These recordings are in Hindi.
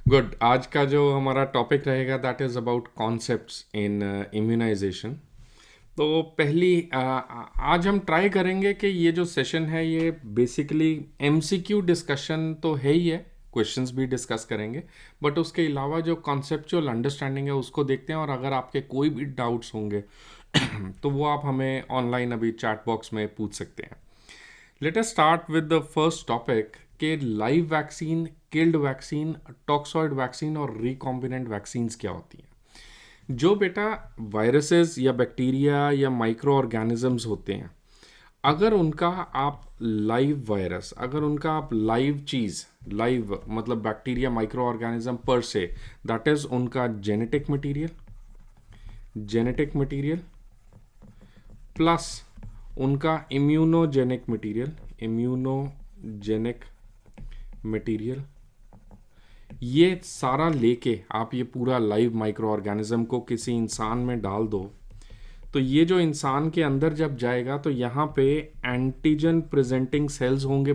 गुड। आज का जो हमारा टॉपिक रहेगा that is about concepts in immunization. तो आज हम ट्राई करेंगे कि ये जो सेशन है ये बेसिकली एमसीक्यू डिस्कशन तो है ही है, क्वेश्चंस भी डिस्कस करेंगे, बट उसके अलावा जो कॉन्सेप्चुअल अंडरस्टैंडिंग है उसको देखते हैं। और अगर आपके कोई भी डाउट्स होंगे तो वो आप हमें ऑनलाइन अभी चैट बॉक्स में पूछ सकते हैं। Let us start with the first topic कि live vaccine, killed vaccine, toxoid vaccine और रिकॉम्बिनेंट वैक्सीन्स क्या होती हैं। जो बेटा वायरसेस या बैक्टीरिया या माइक्रो ऑर्गेनिजम्स होते हैं, अगर उनका आप लाइव वायरस, अगर उनका आप लाइव चीज़, लाइव मतलब बैक्टीरिया माइक्रो ऑर्गेनिज्म पर से, दैट इज़ उनका जेनेटिक मटीरियल प्लस उनका इम्यूनोजेनिक मटेरियल, ये सारा लेके आप ये पूरा लाइव माइक्रो ऑर्गेनिज्म को किसी इंसान में डाल दो, तो ये जो इंसान के अंदर जब जाएगा तो यहाँ पे एंटीजन प्रेजेंटिंग सेल्स होंगे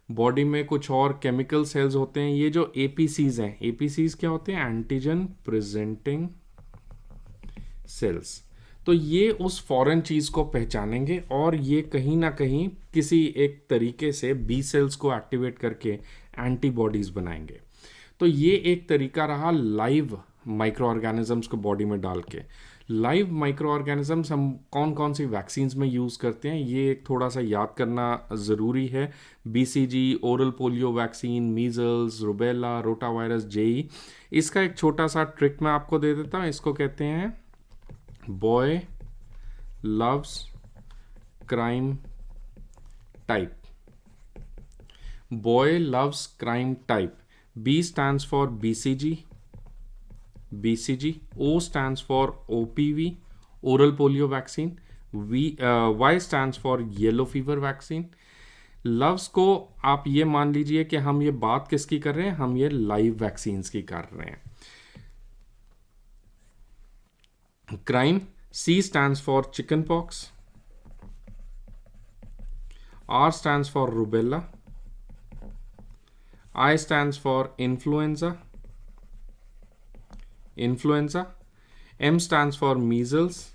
बॉडी में कुछ और केमिकल सेल्स होते हैं। ये जो एपीसीज हैं, एपीसीज क्या होते हैं? Antigen presenting sales. तो ये उस फॉरेन चीज़ को पहचानेंगे और ये कहीं ना कहीं किसी एक तरीके से बी सेल्स को एक्टिवेट करके एंटीबॉडीज़ बनाएंगे। तो ये एक तरीका रहा लाइव माइक्रो ऑर्गेनिजम्स को बॉडी में डाल के। लाइव माइक्रो ऑर्गेनिजम्स हम कौन कौन सी वैक्सीन्स में यूज़ करते हैं, ये एक थोड़ा सा याद करना ज़रूरी है। BCG, oral polio vaccine, measles, rubella, rotavirus, JE. इसका एक छोटा सा ट्रिक मैं आपको दे देता हूँ। इसको कहते हैं boy loves crime type. Boy loves crime type. B stands for BCG, O stands for OPV, oral polio vaccine, Y stands for yellow fever vaccine। Loves को आप ये मान लीजिए कि हम ये बात किसकी कर रहे हैं, हम ये लाइव वैक्सीन्स की कर रहे हैं। Crime, C stands for chicken pox, R stands for rubella, I stands for influenza, M stands for measles।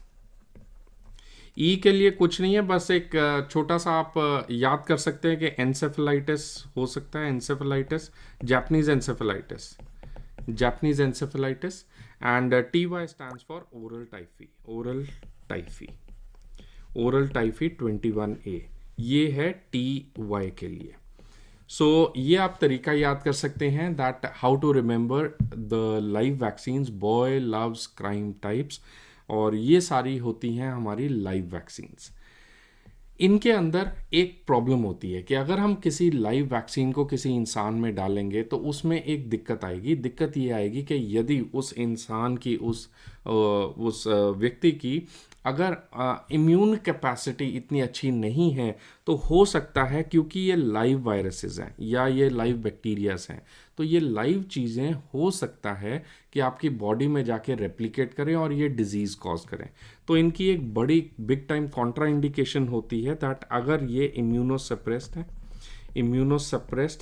E के लिए कुछ नहीं है, बस एक छोटा सा आप याद कर सकते हैं कि एंसेफेलाइटिस हो सकता है, encephalitis, Japanese encephalitis. And TY stands for oral typhi 21A, ये है TY के लिए। सो ये आप तरीका याद कर सकते हैं that how to remember the live vaccines, boy loves crime types, और ये सारी होती हैं हमारी लाइव वैक्सीन्स। इनके अंदर एक प्रॉब्लम होती है कि अगर हम किसी लाइव वैक्सीन को किसी इंसान में डालेंगे तो उसमें एक दिक्कत आएगी। दिक्कत ये आएगी कि यदि उस इंसान की, उस व्यक्ति की अगर इम्यून कैपेसिटी इतनी अच्छी नहीं है, तो हो सकता है, क्योंकि ये लाइव वायरसेस हैं या ये लाइव बैक्टीरियाज हैं, तो ये लाइव चीज़ें हो सकता है कि आपकी बॉडी में जाके रेप्लिकेट करें और ये डिजीज़ कॉज करें। तो इनकी एक बड़ी बिग टाइम कॉन्ट्रा इंडिकेशन होती है दैट अगर ये इम्यूनोसप्रेस्ड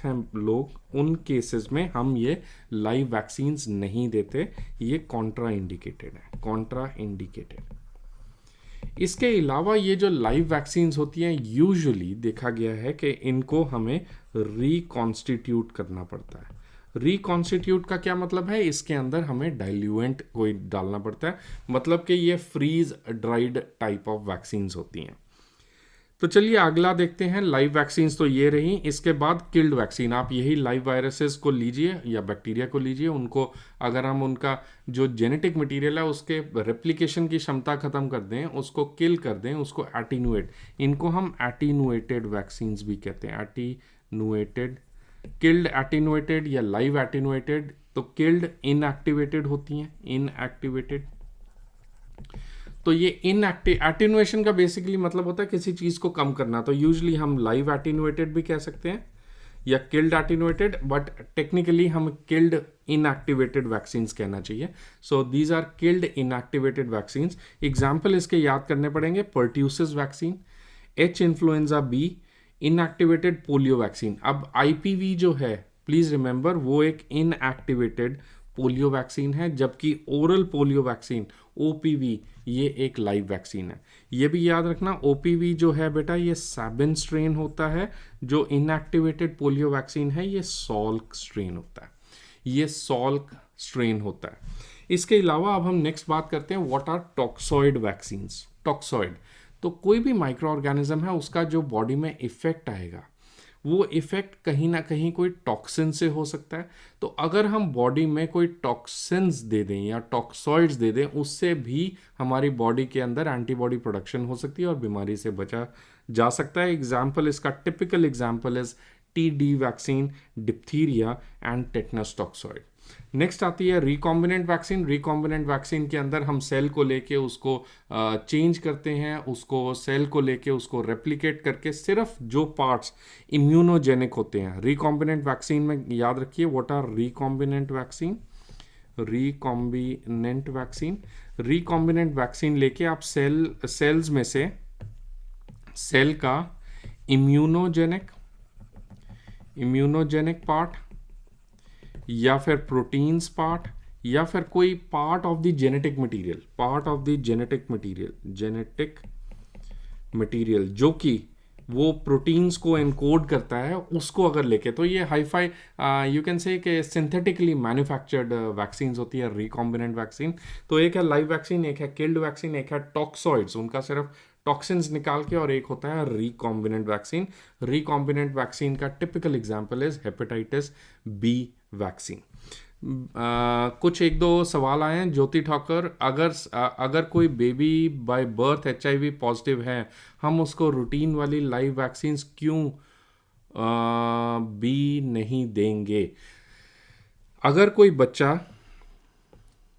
हैं लोग, उन केसेस में हम ये लाइव वैक्सीन्स नहीं देते, ये कॉन्ट्रा इंडिकेटेड। इसके अलावा ये जो लाइव वैक्सीन्स होती हैं, यूजुअली देखा गया है कि इनको हमें रिकॉन्स्टिट्यूट करना पड़ता है। रिकॉन्स्टिट्यूट का क्या मतलब है? इसके अंदर हमें डाइल्यूएंट कोई डालना पड़ता है, मतलब कि ये freeze dried type of vaccines होती हैं। तो चलिए अगला देखते हैं। लाइव वैक्सीन्स तो ये रही। इसके बाद किल्ड वैक्सीन, आप यही लाइव वायरसेस को लीजिए या बैक्टीरिया को लीजिए, उनको अगर हम उनका जो जेनेटिक मटेरियल है उसके रेप्लिकेशन की क्षमता ख़त्म कर दें, उसको किल कर दें, उसको एटीनुएट, इनको हम एटीनुएटेड वैक्सीन्स भी कहते हैं। एटीनुएटेड, किल्ड एटीनुएटेड या लाइव एटीनुएटेड। तो किल्ड इनएक्टिवेटेड होती हैं, इनएक्टिवेटेड। तो ये एटीनुएशन का बेसिकली मतलब होता है किसी चीज़ को कम करना। तो यूजुअली हम लाइव एटीनुएटेड भी कह सकते हैं या किल्ड एटीनुएटेड, बट टेक्निकली हम किल्ड इनएक्टिवेटेड वैक्सीन्स कहना चाहिए। So these are killed inactivated vaccines. Example इसके याद करने पड़ेंगे। Pertussis vaccine, H influenza B, inactivated polio vaccine. अब IPV जो है, प्लीज़ रिमेंबर वो एक इनएक्टिवेटेड पोलियो वैक्सीन है, जबकि ओरल पोलियो वैक्सीन ओपीवी ये एक लाइव वैक्सीन है। ये भी याद रखना, ओपीवी जो है बेटा ये साबिन स्ट्रेन होता है, जो इनएक्टिवेटेड पोलियो वैक्सीन है ये सॉल्क स्ट्रेन होता है, ये सॉल्क स्ट्रेन होता है। इसके अलावा अब हम नेक्स्ट बात करते हैं what are toxoid vaccines. Toxoid तो कोई भी माइक्रो ऑर्गेनिज्म है उसका जो बॉडी में इफेक्ट आएगा वो इफेक्ट कहीं ना कहीं कोई टॉक्सिन से हो सकता है। तो अगर हम बॉडी में कोई टॉक्सिन्स दे दें या टॉक्सॉइड्स दे दें, उससे भी हमारी बॉडी के अंदर एंटीबॉडी प्रोडक्शन हो सकती है और बीमारी से बचा जा सकता है। एग्जाम्पल, इसका typical example is TD vaccine, diphtheria and tetanus toxoid. Next आती है रिकॉम्बिनेंट वैक्सीन। रिकॉम्बिनेंट वैक्सीन के अंदर हम सेल को लेके उसको चेंज करते हैं, उसको सेल को लेके उसको रेप्लिकेट करके सिर्फ जो पार्ट्स इम्यूनोजेनिक होते हैं। रिकॉम्बिनेंट वैक्सीन में याद रखिए what are recombinant vaccine. Recombinant vaccine, recombinant vaccine लेके आप सेल्स में से सेल का इम्यूनोजेनिक पार्ट या फिर प्रोटीन्स पार्ट या फिर कोई part of the genetic material जो कि वो प्रोटीन्स को एनकोड करता है, उसको अगर लेके, तो ये हाईफाई यू कैन से कि सिंथेटिकली मैन्युफैक्चर्ड वैक्सीन्स होती है रिकॉम्बिनेंट वैक्सीन। तो एक है लाइव वैक्सीन, एक है किल्ड वैक्सीन, एक है टॉक्सॉइड्स, उनका सिर्फ टॉक्सिन्स निकाल के, और एक होता है रिकॉम्बिनेंट वैक्सीन। रिकॉम्बिनेंट वैक्सीन का typical example is hepatitis B vaccine. कुछ एक दो सवाल आए हैं। ज्योति ठाकुर, अगर कोई baby by birth HIV positive है, हम उसको रूटीन वाली लाइव वैक्सीन क्यों भी नहीं देंगे? अगर कोई बच्चा,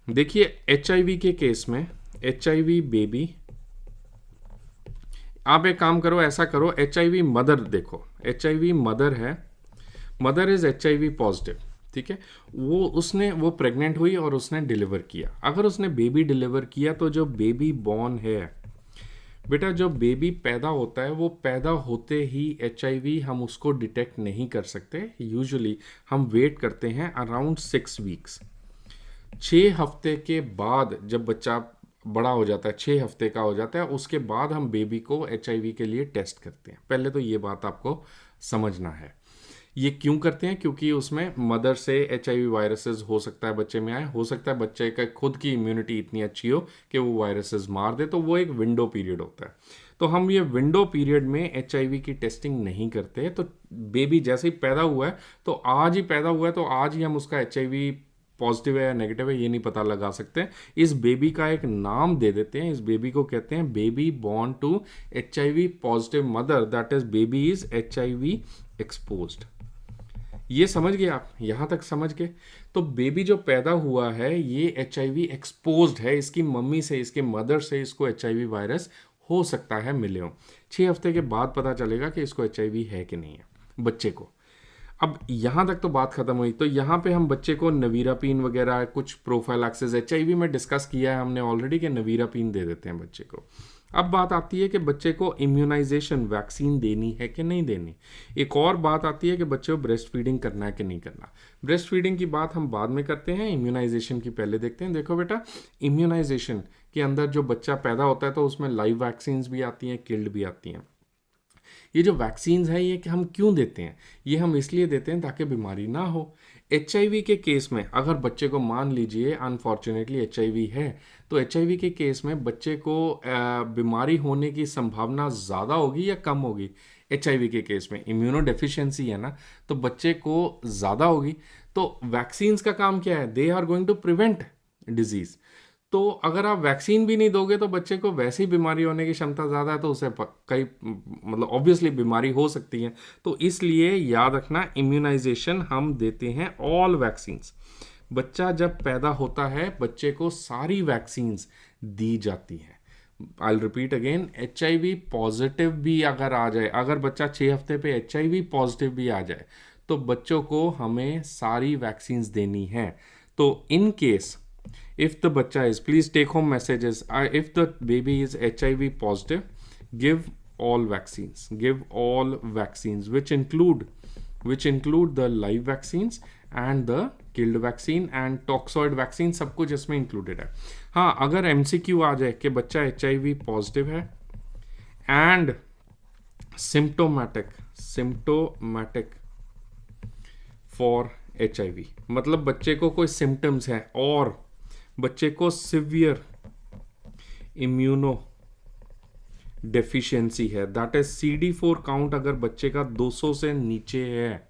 देखिए HIV के केस में HIV बेबी, आप एक काम करो, ऐसा करो, HIV मदर देखो, HIV मदर है, मदर इज HIV पॉजिटिव, ठीक है, वो प्रेग्नेंट हुई और उसने डिलीवर किया। अगर उसने बेबी डिलीवर किया तो जो बेबी बॉर्न है बेटा, जो बेबी पैदा होता है वो पैदा होते ही HIV हम उसको डिटेक्ट नहीं कर सकते। यूजुअली हम वेट करते हैं अराउंड 6 वीक्स, 6 हफ्ते के बाद जब बच्चा बड़ा हो जाता है, 6 हफ्ते का हो जाता है, उसके बाद हम बेबी को HIV के लिए टेस्ट करते हैं। पहले तो ये बात आपको समझना है। ये क्यों करते हैं? क्योंकि उसमें मदर से HIV वायरसेस हो सकता है बच्चे में आए, हो सकता है बच्चे का खुद की इम्यूनिटी इतनी अच्छी हो कि वो वायरसेस मार दे, तो वो एक विंडो पीरियड होता है। तो हम ये विंडो पीरियड में HIV की टेस्टिंग नहीं करते। तो बेबी जैसे ही पैदा हुआ है, तो आज ही पैदा हुआ है, तो आज ही हम उसका HIV पॉजिटिव है या नेगेटिव है ये नहीं पता लगा सकते। इस बेबी का एक नाम दे देते हैं, इस बेबी को कहते हैं baby born to HIV positive mother, that is baby is HIV exposed. ये समझ गए आप? यहां तक समझ गए? तो बेबी जो पैदा हुआ है ये HIV एक्सपोज्ड है, इसकी मम्मी से, इसके मदर से इसको HIV वायरस हो सकता है मिले हो। 6 हफ्ते के बाद पता चलेगा कि इसको HIV है कि नहीं है बच्चे को। अब यहाँ तक तो बात खत्म हुई। तो यहाँ पे हम बच्चे को नवीरापीन वगैरह कुछ प्रोफाइलैक्सिस HIV में डिस्कस किया है हमने ऑलरेडी कि नवीरापीन दे देते हैं बच्चे को। अब बात आती है कि बच्चे को इम्यूनाइजेशन वैक्सीन देनी है कि नहीं देनी। एक और बात आती है कि बच्चे को ब्रेस्ट फीडिंग करना है कि नहीं करना। ब्रेस्ट फीडिंग की बात हम बाद में करते हैं, इम्यूनाइजेशन की पहले देखते हैं। देखो बेटा, इम्यूनाइजेशन के अंदर जो बच्चा पैदा होता है तो उसमें लाइव वैक्सीन भी आती हैं, किल्ड भी आती हैं। ये जो वैक्सीन्स है ये कि हम क्यों देते हैं? ये हम इसलिए देते हैं ताकि बीमारी ना हो। HIV के केस में अगर बच्चे को मान लीजिए अनफॉर्चुनेटली HIV है, तो HIV के केस में बच्चे को बीमारी होने की संभावना ज़्यादा होगी या कम होगी? HIV के केस में इम्यूनो डेफिशिएंसी है ना, तो बच्चे को ज़्यादा होगी। तो वैक्सीन्स का काम क्या है? They are going to prevent disease. तो अगर आप वैक्सीन भी नहीं दोगे तो बच्चे को वैसे ही बीमारी होने की क्षमता ज़्यादा है, तो उसे कई मतलब ऑब्वियसली बीमारी हो सकती है। तो इसलिए याद रखना, इम्यूनाइजेशन हम देते हैं ऑल वैक्सीन्स। बच्चा जब पैदा होता है बच्चे को सारी वैक्सीन्स दी जाती हैं। I repeat again, HIV positive भी अगर आ जाए, अगर बच्चा 6 हफ्ते पे HIV पॉजिटिव भी आ जाए, तो बच्चों को हमें सारी वैक्सीन्स देनी है। तो in case if the bacha is, please take home messages, if the baby is HIV positive, give all vaccines which include which include the live vaccines and the killed vaccine and toxoid vaccine, सब कुछ इसमें इंक्लूडेड है। हाँ, अगर MCQ आ जाए कि बच्चा HIV पॉजिटिव है एंड सिम्टोमेटिक फॉर HIV, मतलब बच्चे को कोई सिम्टम्स है और बच्चे को सिवियर इम्यूनो डेफिशिएंसी है, दैट इज CD4 काउंट अगर बच्चे का 200 से नीचे है,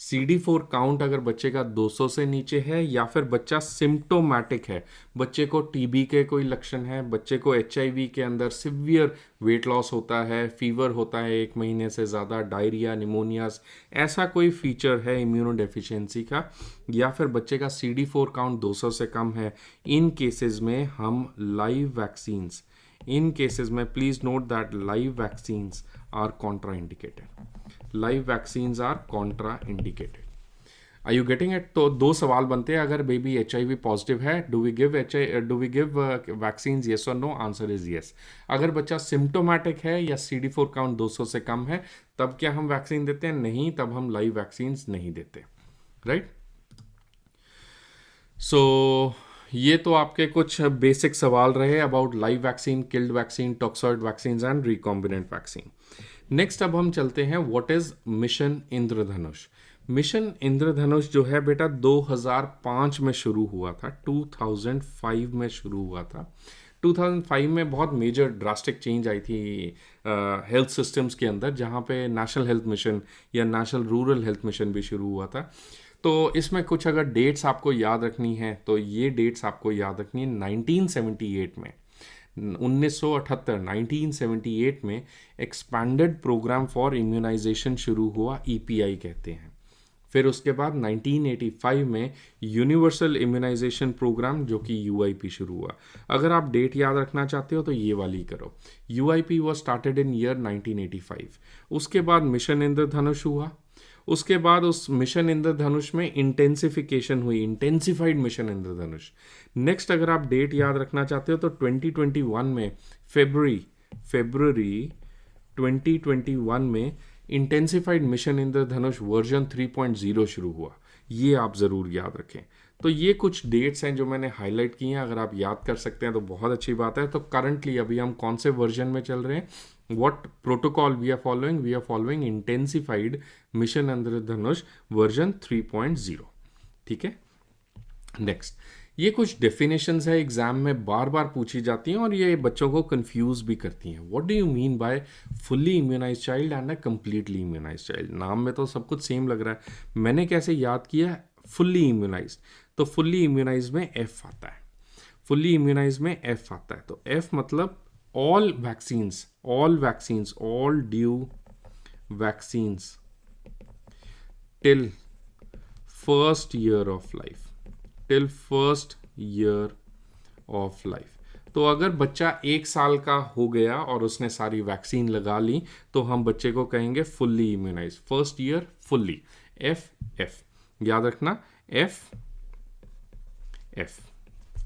CD4 काउंट अगर बच्चे का 200 से नीचे है, या फिर बच्चा सिम्टोमेटिक है, बच्चे को TB के कोई लक्षण है, बच्चे को HIV के अंदर सिवियर वेट लॉस होता है, फीवर होता है 1 महीने से ज़्यादा, डायरिया, निमोनियाज, ऐसा कोई फीचर है इम्यूनो डेफिशिएंसी का, या फिर बच्चे का CD4 काउंट 200 से कम है, इन केसेस में हम लाइव वैक्सीन्स, इन केसेस में please note that live vaccines are contraindicated, live vaccines are contraindicated. Are you getting it? तो 2 सवाल बनते हैं, अगर बेबी HIV पॉजिटिव है, do we give vaccines, yes और नो? Answer is yes. अगर बच्चा सिम्टोमेटिक है या CD4 काउंट 200 से कम है, तब क्या हम वैक्सीन देते हैं? नहीं, तब हम लाइव वैक्सीन्स नहीं देते, राइट? सो ये तो आपके कुछ बेसिक सवाल रहे about live vaccine, killed vaccine, toxoid vaccine and recombinant vaccine. Next अब हम चलते हैं what is mission Indradhanush. Mission Indradhanush जो है बेटा 2005 में शुरू हुआ था, 2005 में शुरू हुआ था। 2005 में बहुत मेजर ड्रास्टिक चेंज आई थी हेल्थ सिस्टम्स के अंदर, जहाँ पे नेशनल हेल्थ मिशन या नेशनल रूरल हेल्थ मिशन भी शुरू हुआ था। तो इसमें कुछ अगर डेट्स आपको याद रखनी है तो ये डेट्स आपको याद रखनी है। 1978 में 1978 में एक्सपैंडेड प्रोग्राम फॉर इम्यूनाइजेशन शुरू हुआ, EPI कहते हैं। फिर उसके बाद 1985 में यूनिवर्सल इम्यूनाइजेशन प्रोग्राम जो कि UIP शुरू हुआ। अगर आप डेट याद रखना चाहते हो तो ये वाली करो, UIP was started in year 1985। उसके बाद मिशन इंद्रधनुष हुआ, उसके बाद उस मिशन इंद्रधनुष में इंटेंसिफिकेशन हुई, इंटेंसिफाइड मिशन इंद्रधनुष। नेक्स्ट अगर आप डेट याद रखना चाहते हो तो 2021 में फरवरी 2021 में इंटेंसिफाइड मिशन इंद्रधनुष वर्जन 3.0 शुरू हुआ। ये आप ज़रूर याद रखें। तो ये कुछ डेट्स हैं जो मैंने हाईलाइट की हैं, अगर आप याद कर सकते हैं तो बहुत अच्छी बात है। तो करंटली अभी हम कौन से वर्जन में चल रहे हैं? What protocol we are following? We are following intensified mission Indradhanush version 3.0। ठीक है, नेक्स्ट ये कुछ डेफिनेशंस है एग्जाम में बार बार पूछी जाती हैं और ये बच्चों को कंफ्यूज भी करती हैं। What do you mean by fully immunised child and a completely immunised child? नाम में तो सब कुछ सेम लग रहा है, मैंने कैसे याद किया फुल्ली इम्यूनाइज्ड? तो फुल्ली इम्यूनाइज्ड में F आता है, फुल्ली इम्यूनाइज्ड में F आता है। तो F मतलब all vaccines, all due vaccines till first year of life, till first year of life। तो अगर बच्चा 1 साल का हो गया और उसने सारी वैक्सीन लगा ली तो हम बच्चे को कहेंगे fully immunise, first year fully. F याद रखना, F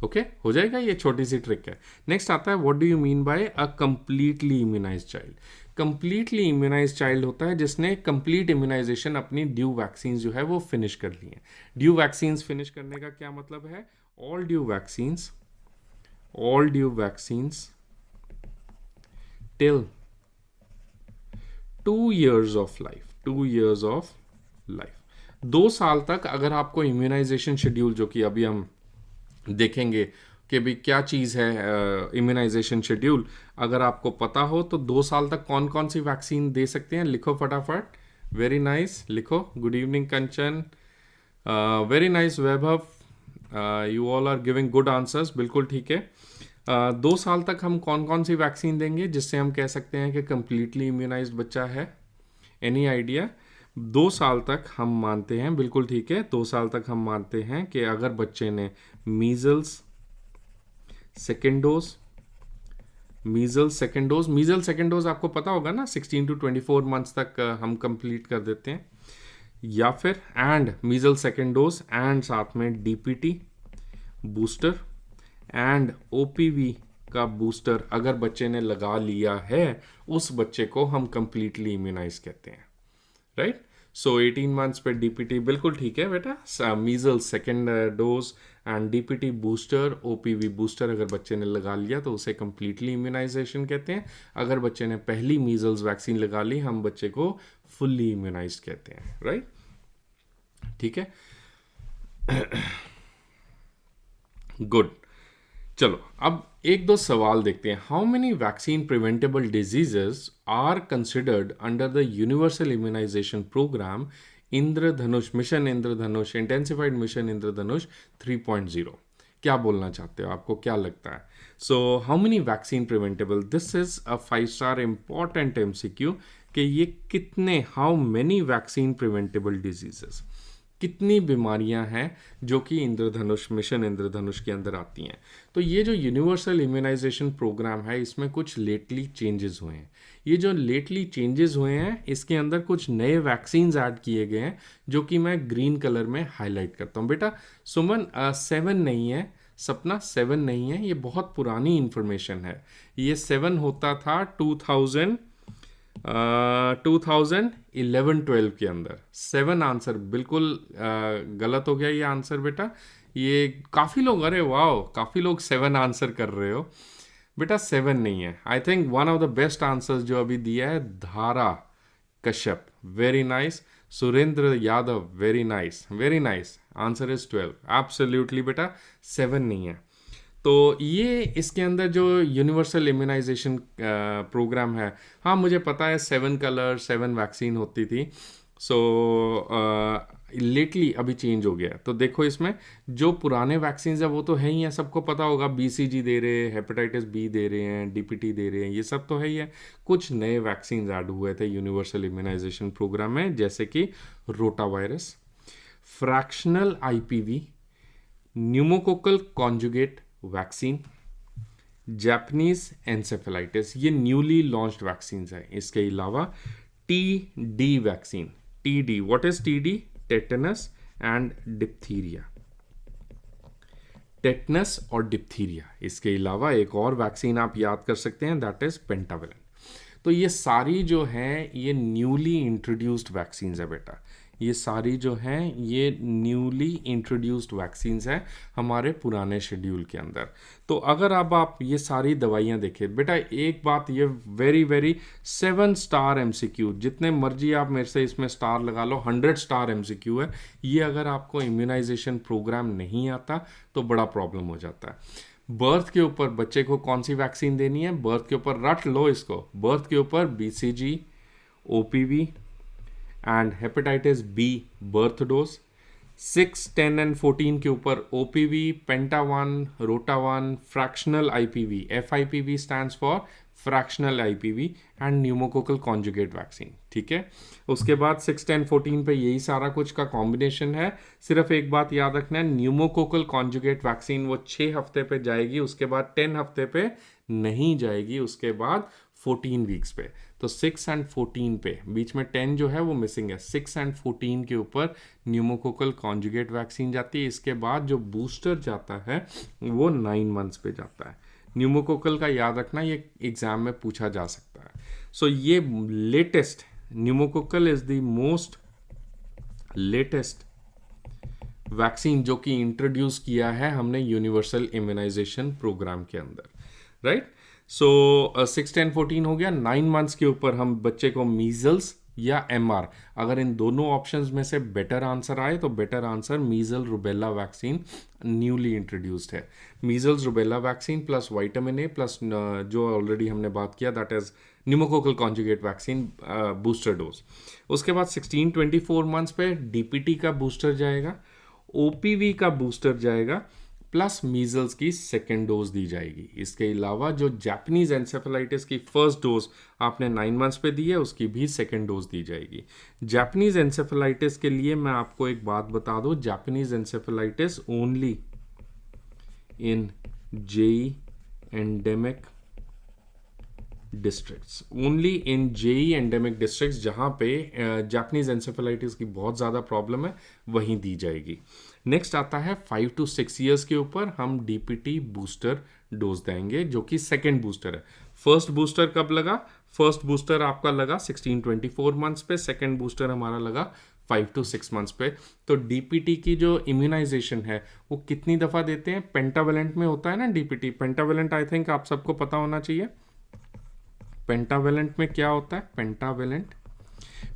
ओके हो जाएगा, ये छोटी सी ट्रिक है। नेक्स्ट आता है what do you mean by a completely immunised child? Completely immunised child होता है जिसने कंप्लीट इम्यूनाइजेशन अपनी ड्यू वैक्सीन जो है वो फिनिश कर ली है। ड्यू वैक्सीन फिनिश करने का क्या मतलब है? All due vaccines till 2 years of life, 2 years of life। 2 साल तक अगर आपको इम्यूनाइजेशन शेड्यूल, जो कि अभी हम देखेंगे कि भी क्या चीज़ है इम्यूनाइजेशन शेड्यूल, अगर आपको पता हो तो 2 साल तक कौन कौन सी वैक्सीन दे सकते हैं, लिखो फटाफट। वेरी नाइस, लिखो। Good evening Kanchan, very nice Vaibhav, you all are giving good answers, बिल्कुल ठीक है। 2 साल तक हम कौन कौन सी वैक्सीन देंगे जिससे हम कह सकते हैं कि कंप्लीटली इम्यूनाइज्ड बच्चा है? Any idea? 2 साल तक हम मानते हैं, बिल्कुल ठीक है, 2 साल तक हम मानते हैं कि अगर बच्चे ने मीजल्स सेकेंड डोज आपको पता होगा ना, 16 to 24 मंथ्स तक हम कंप्लीट कर देते हैं, या फिर and measles second dose and साथ में DPT बूस्टर एंड OPV का बूस्टर अगर बच्चे ने लगा लिया है, उस बच्चे को हम कंप्लीटली इम्यूनाइज कहते हैं, राइट? सो 18 मंथ्स पे डीपीटी बिल्कुल ठीक है बेटा। Measles second dose and DPT booster, OPV booster अगर बच्चे ने लगा लिया तो उसे कंप्लीटली इम्यूनाइजेशन कहते हैं। अगर बच्चे ने पहली मीजल्स वैक्सीन लगा ली हम बच्चे को फुल्ली इम्यूनाइज्ड कहते हैं, राइट? ठीक है, गुड। चलो अब एक दो सवाल देखते हैं। How many vaccine preventable diseases are considered under the universal immunisation programme Indradhanush, mission Indradhanush, intensified mission Indradhanush 3.0? क्या बोलना चाहते हो, आपको क्या लगता है? So how many vaccine preventable, this is a 5-स्टार इंपॉर्टेंट एमसीक्यू कि ये कितने, how many vaccine preventable diseases, कितनी बीमारियां हैं जो कि इंद्रधनुष, मिशन इंद्रधनुष के अंदर आती हैं। तो ये जो यूनिवर्सल इम्यूनाइजेशन प्रोग्राम है इसमें कुछ लेटली चेंजेस हुए हैं। ये जो लेटली चेंजेस हुए हैं इसके अंदर कुछ नए वैक्सीन्स ऐड किए गए हैं जो कि मैं ग्रीन कलर में हाईलाइट करता हूँ। बेटा सुमन 7 नहीं है, सपना 7 नहीं है, ये बहुत पुरानी इंफॉर्मेशन है। ये 7 होता था 2011-12 के अंदर। 7 आंसर बिल्कुल गलत हो गया ये आंसर बेटा। ये काफ़ी लोग, अरे वाह, काफ़ी लोग 7 आंसर कर रहे हो बेटा। 7 नहीं है। I think one of the best answers जो अभी दिया है धारा Kashyap, very nice. Surendra Yadav, very nice, very nice. Answer is 12, absolutely बेटा, 7 नहीं है। तो ये इसके अंदर जो यूनिवर्सल इम्यूनाइजेशन प्रोग्राम है, हाँ मुझे पता है 7 कलर 7 वैक्सीन होती थी। सो लेटली अभी चेंज हो गया। तो देखो इसमें जो पुराने वैक्सीन है वो तो है ही है, सबको पता होगा। BCG दे रहे हैं, हेपेटाइटिस बी दे रहे हैं, DPT दे रहे हैं, ये सब तो है ही है। कुछ नए वैक्सीन ऐड हुए थे यूनिवर्सल इम्यूनाइजेशन प्रोग्राम में, जैसे कि rota virus, fractional IPV, pneumococcal conjugate vaccine, Japanese encephalitis, ये न्यूली लॉन्च्ड वैक्सीन है। इसके अलावा TD vaccine, TD, what is TD? Tetanus and diphtheria, tetanus और डिप्थीरिया। इसके अलावा एक और वैक्सीन आप याद कर सकते हैं, दैट इज पेंटावलन। तो ये सारी जो हैं ये न्यूली इंट्रोड्यूस्ड वैक्सीन है बेटा। ये सारी जो हैं ये न्यूली इंट्रोड्यूस्ड वैक्सीन्स हैं हमारे पुराने शेड्यूल के अंदर। तो अगर अब आप ये सारी दवाइयाँ देखें बेटा, एक बात ये वेरी वेरी 7 स्टार MCQ, जितने मर्जी आप मेरे से इसमें स्टार लगा लो, 100 स्टार MCQ है ये। अगर आपको इम्यूनाइजेशन प्रोग्राम नहीं आता तो बड़ा प्रॉब्लम हो जाता है। बर्थ के ऊपर बच्चे को कौन सी वैक्सीन देनी है, बर्थ के ऊपर रट लो इसको, बर्थ के ऊपर BCG, OPV and hepatitis B birth dose. 6, 10 and 14 के ऊपर OPV, penta one, rota one, fractional IPV, FIPV stands for fractional IPV and pneumococcal conjugate vaccine. ठीक है, उसके बाद 6, 10, 14 पे यही सारा कुछ का कॉम्बिनेशन है। सिर्फ एक बात याद रखना है, न्यूमोकोकल कॉन्जुगेट वैक्सीन वो 6 हफ्ते पे जाएगी, उसके बाद 10 हफ्ते पे नहीं जाएगी, उसके बाद 14 वीक्स पे। तो 6 एंड 14 पे, बीच में 10 जो है वो मिसिंग है। 6 एंड 14 के ऊपर न्यूमोकोकल कॉन्जुगेट वैक्सीन जाती है। इसके बाद जो बूस्टर जाता है वो 9 मंथ्स पे जाता है। न्यूमोकोकल का याद रखना, ये एग्जाम में पूछा जा सकता है। सो ये latest, pneumococcal is the most latest vaccine जो कि इंट्रोड्यूस किया है हमने यूनिवर्सल इम्यूनाइजेशन प्रोग्राम के अंदर, राइट? सो 6, 10, 14 हो गया। 9 मंथ्स के ऊपर हम बच्चे को मीजल्स या MR, अगर इन दोनों ऑप्शंस में से बेटर आंसर आए तो better answer measle rubella vaccine newly introduced है। Measles rubella vaccine plus vitamin A plus जो ऑलरेडी हमने बात किया that is pneumococcal conjugate vaccine booster dose. उसके बाद 16-24 मंथ्स पे DPT का बूस्टर जाएगा, OPV का बूस्टर जाएगा, प्लस मीजल्स की सेकेंड डोज दी जाएगी। इसके अलावा जो जापानीज एंसेफेलाइटिस की फर्स्ट डोज आपने 9 मंथ्स पे दी है उसकी भी सेकेंड डोज दी जाएगी। जापानीज एंसेफेलाइटिस के लिए मैं आपको एक बात बता दूं, Japanese encephalitis only in JEE endemic districts, only in JEE endemic districts जहाँ पे जापानीज एंसेफेलाइटिस की बहुत ज़्यादा प्रॉब्लम है वहीं दी जाएगी। नेक्स्ट आता है 5 to 6 ईयर्स के ऊपर हम DPT बूस्टर डोज देंगे जो कि सेकेंड बूस्टर है। फर्स्ट बूस्टर कब लगा? फर्स्ट बूस्टर आपका लगा 16-24 मंथ्स पे, सेकेंड बूस्टर हमारा लगा 5 to 6 मंथ्स पे। तो डीपीटी की जो इम्यूनाइजेशन है वो कितनी दफ़ा देते हैं? पेंटावेलेंट में होता है ना डीपीटी। पेंटावेलेंट आई थिंक आप सबको पता होना चाहिए। पेंटावेलेंट में क्या होता है?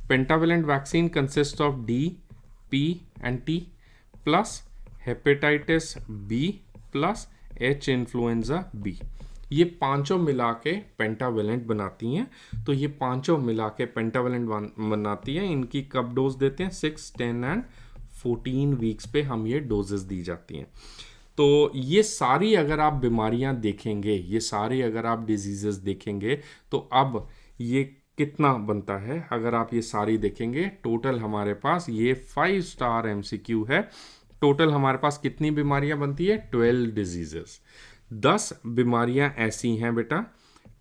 Pentavalent vaccine consist of D, P and T plus hepatitis B plus H influenza B. ये पांचों मिला के पेंटावेलेंट बनाती हैं। तो ये पांचों मिला के पेंटावेलेंट बनाती हैं। इनकी कब डोज देते हैं? 6, 10 एंड 14 वीक्स पे हम ये डोजेस दी जाती हैं। तो ये सारी अगर आप बीमारियां देखेंगे, ये सारी अगर आप डिजीजेस देखेंगे, तो अब ये कितना बनता है? अगर आप ये सारी देखेंगे, टोटल हमारे पास ये 5 स्टार MCQ है। टोटल हमारे पास कितनी बीमारियां बनती है? 12 डिजीजेस। 10 बीमारियां ऐसी हैं बेटा,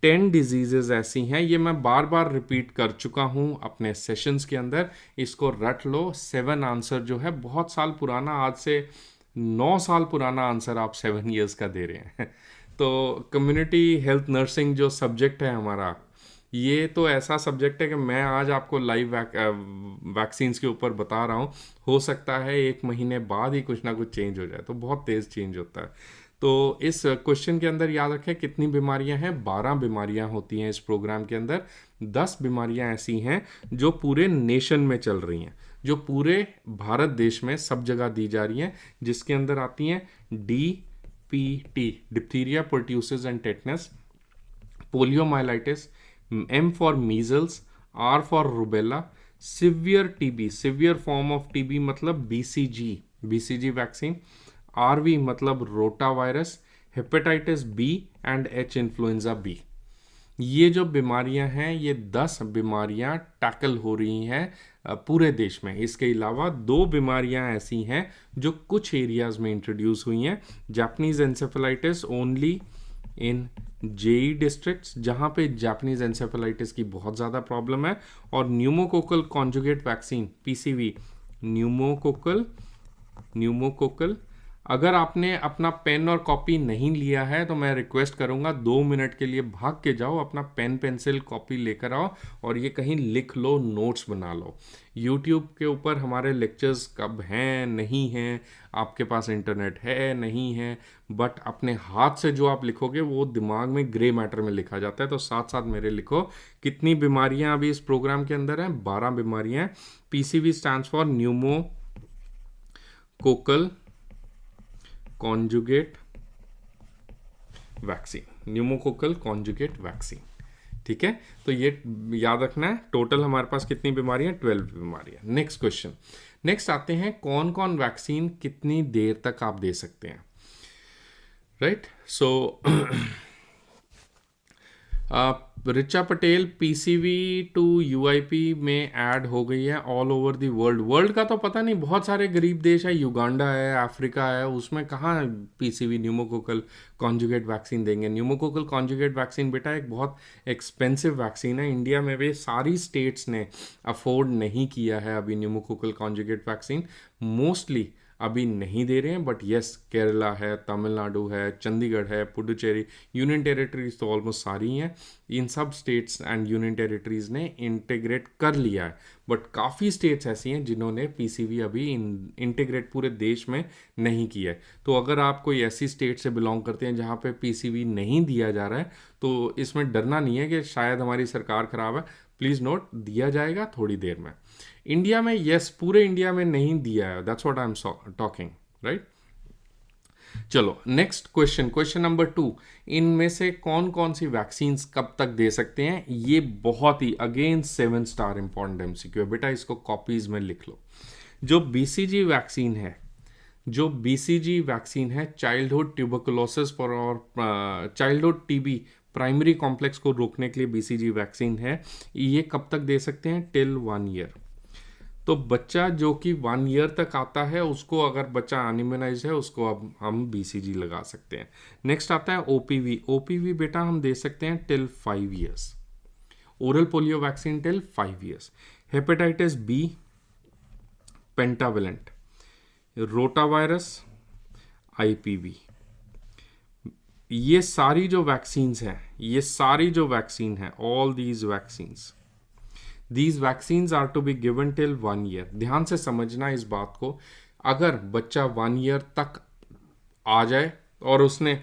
10 डिजीजेज ऐसी हैं। ये मैं बार बार रिपीट कर चुका हूं अपने सेशंस के अंदर, इसको रट लो। 7 आंसर जो है बहुत साल पुराना, आज से 9 साल पुराना आंसर आप 7 ईयर्स का दे रहे हैं। तो कम्युनिटी हेल्थ नर्सिंग जो सब्जेक्ट है हमारा, ये तो ऐसा सब्जेक्ट है कि मैं आज आपको लाइव वैक्सीन्स के ऊपर बता रहा हूँ। हो सकता है 1 महीने बाद ही कुछ ना कुछ चेंज हो जाए, तो बहुत तेज़ चेंज होता है। तो इस क्वेश्चन के अंदर याद रखें कितनी बीमारियां हैं? 12 बीमारियां होती हैं इस प्रोग्राम के अंदर। 10 बीमारियां ऐसी हैं जो पूरे नेशन में चल रही हैं, जो पूरे भारत देश में सब जगह दी जा रही हैं, जिसके अंदर आती हैं DPT, diphtheria, pertussis and tetanus, poliomyelitis, M for measles, R for rubella, severe TB, severe form of TB मतलब BCG वैक्सीन, RV मतलब rota virus, hepatitis B and H influenza B. ये जो बीमारियां हैं, ये 10 बीमारियां टैकल हो रही हैं पूरे देश में। इसके अलावा 2 बीमारियां ऐसी हैं जो कुछ एरियाज में इंट्रोड्यूस हुई हैं। Japanese encephalitis only in JE districts, जहां पे जापानीज एंसेफेलाइटिस की बहुत ज़्यादा प्रॉब्लम है, और pneumococcal conjugate vaccine PCV, pneumococcal. अगर आपने अपना पेन और कॉपी नहीं लिया है तो मैं रिक्वेस्ट करूंगा 2 मिनट के लिए भाग के जाओ, अपना पेन पेंसिल कॉपी लेकर आओ और ये कहीं लिख लो, नोट्स बना लो। YouTube के ऊपर हमारे लेक्चर्स कब हैं, नहीं हैं, आपके पास इंटरनेट है, नहीं है, बट अपने हाथ से जो आप लिखोगे वो दिमाग में ग्रे मैटर में लिखा जाता है। तो साथ साथ मेरे लिखो कितनी बीमारियां अभी इस प्रोग्राम के अंदर हैं? 12 बीमारियां। PCV stands for pneumococcal conjugate vaccine, pneumococcal conjugate vaccine. ठीक है, तो ये याद रखना है। टोटल हमारे पास कितनी बीमारियां? 12 बीमारियां। Next question. नेक्स्ट आते हैं, कौन कौन वैक्सीन कितनी देर तक आप दे सकते हैं? Right, so Richa Patel PCV to UIP में ऐड हो गई है ऑल ओवर दी वर्ल्ड का तो पता नहीं, बहुत सारे गरीब देश है, युगांडा है, अफ्रीका है, उसमें कहाँ PCV न्यूमोकोकल कॉन्जुगेट वैक्सीन देंगे। न्यूमोकोकल कॉन्जुगेट वैक्सीन बेटा एक बहुत एक्सपेंसिव वैक्सीन है। इंडिया में भी सारी स्टेट्स ने अफोर्ड नहीं किया है अभी न्यूमोकोकल कॉन्जुगेट वैक्सीन, मोस्टली अभी नहीं दे रहे हैं। बट यस, केरला है, तमिलनाडु है, चंडीगढ़ है, पुडुचेरी, यूनियन टेरिटरीज तो ऑलमोस्ट सारी हैं। इन सब स्टेट्स एंड यूनियन टेरिटरीज ने इंटीग्रेट कर लिया है, बट काफ़ी स्टेट्स ऐसी हैं जिन्होंने PCV अभी इंटीग्रेट पूरे देश में नहीं किया है। तो अगर आप कोई ऐसी स्टेट से बिलोंग करते हैं जहाँ पे PCV नहीं दिया जा रहा है, तो इसमें डरना नहीं है कि शायद हमारी सरकार खराब है। प्लीज़ नोट, दिया जाएगा थोड़ी देर में। इंडिया में यस, पूरे इंडिया में नहीं दिया है, that's what I am talking, right. चलो नेक्स्ट क्वेश्चन, क्वेश्चन नंबर 2, इनमें से कौन कौन सी वैक्सीन्स कब तक दे सकते हैं? ये बहुत ही अगेन 7 स्टार इंपॉर्टेंट MCQ है बेटा, इसको कॉपीज में लिख लो। जो BCG वैक्सीन है, जो BCG वैक्सीन है, चाइल्डहुड ट्यूबरकुलोसिस फॉर और चाइल्डहुड TB प्राइमरी कॉम्प्लेक्स को रोकने के लिए BCG वैक्सीन है। ये कब तक दे सकते हैं? Till 1 year. तो बच्चा जो कि 1 ईयर तक आता है, उसको अगर बच्चा अनइम्यूनाइज है, उसको अब हम BCG लगा सकते हैं। नेक्स्ट आता है OPV बेटा हम दे सकते हैं till 5 years. Oral polio vaccine till 5 years. Hepatitis B pentavalent, rota virus IPV, ये सारी जो वैक्सीन्स हैं, ये सारी जो वैक्सीन है, all these vaccines are to be given till 1 year. ध्यान से समझना इस बात को, अगर बच्चा 1 ईयर तक आ जाए और उसने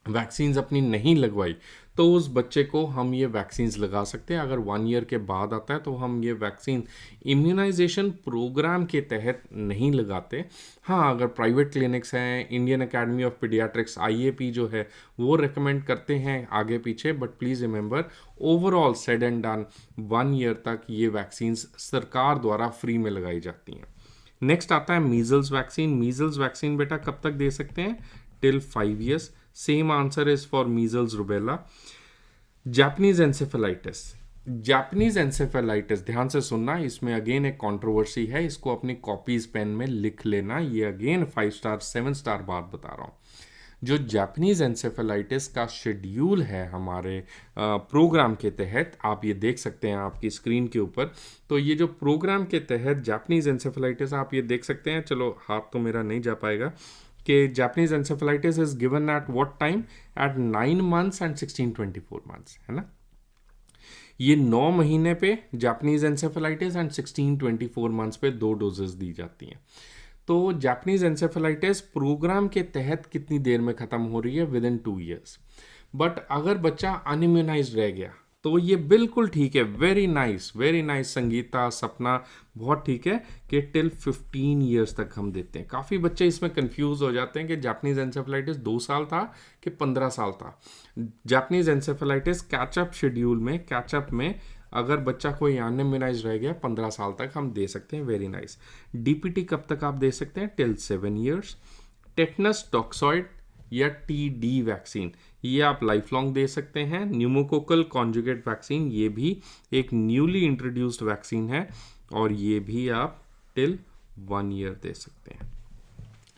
वैक्सीन्स अपनी नहीं लगवाई तो उस बच्चे को हम ये वैक्सीन्स लगा सकते हैं। अगर 1 ईयर के बाद आता है तो हम ये वैक्सीन इम्यूनाइजेशन प्रोग्राम के तहत नहीं लगाते। हाँ, अगर प्राइवेट क्लिनिक्स हैं, Indian academy of paediatrics IAP जो है वो रेकमेंड करते हैं आगे पीछे, but please remember overall said and done 1 year तक ये वैक्सीन्स सरकार द्वारा फ्री में लगाई जाती हैं। नेक्स्ट आता है मीजल्स वैक्सीन। मीजल्स वैक्सीन बेटा कब तक दे सकते हैं? Till 5 years. Same answer is for measles rubella. Japanese encephalitis, Japanese encephalitis ध्यान से सुनना, इसमें अगेन एक कंट्रोवर्सी है, इसको अपनी कॉपीज पेन में लिख लेना। ये अगेन 5 स्टार 7 स्टार बात बता रहा हूँ। जो जापानीज एंसेफेलाइटिस का शेड्यूल है हमारे प्रोग्राम के तहत, आप ये देख सकते हैं आपकी स्क्रीन के ऊपर। तो ये जो प्रोग्राम के तहत जापानीज एंसेफेलाइटिस आप ये देख सकते हैं, चलो हाथ तो मेरा नहीं जा पाएगा, कि Japanese encephalitis is given at what time? At 9 months and 16-24 months, है ना। ये 9 महीने पे जापानीज एंसेफेलाइटिस एंड 16-24 मंथ्स पे 2 डोजेस दी जाती हैं। तो जापानीज एंसेफेलाइटिस प्रोग्राम के तहत कितनी देर में ख़त्म हो रही है? With in 2 years. बट अगर बच्चा अनइम्यूनाइज्ड रह गया तो ये बिल्कुल ठीक है। वेरी नाइस संगीता, सपना, बहुत ठीक है कि टिल 15 ईयर्स तक हम देते हैं। काफ़ी बच्चे इसमें कंफ्यूज हो जाते हैं कि जापानीज एंसेफेलाइटिस 2 साल था कि 15 साल था। जापानीज एंसेफेलाइटिस कैचअप शेड्यूल में, कैचअप में अगर बच्चा कोई अनइम्यूनाइज रह गया 15 साल तक हम दे सकते हैं। Very nice. DPT कब तक आप दे सकते हैं? Till 7 years. टेटनस टॉक्सॉइड या TD वैक्सीन, ये आप लाइफ लॉन्ग दे सकते हैं। न्यूमोकोकल कॉन्जुगेट वैक्सीन, ये भी एक न्यूली इंट्रोड्यूस्ड वैक्सीन है और ये भी आप टिल 1 ईयर दे सकते हैं।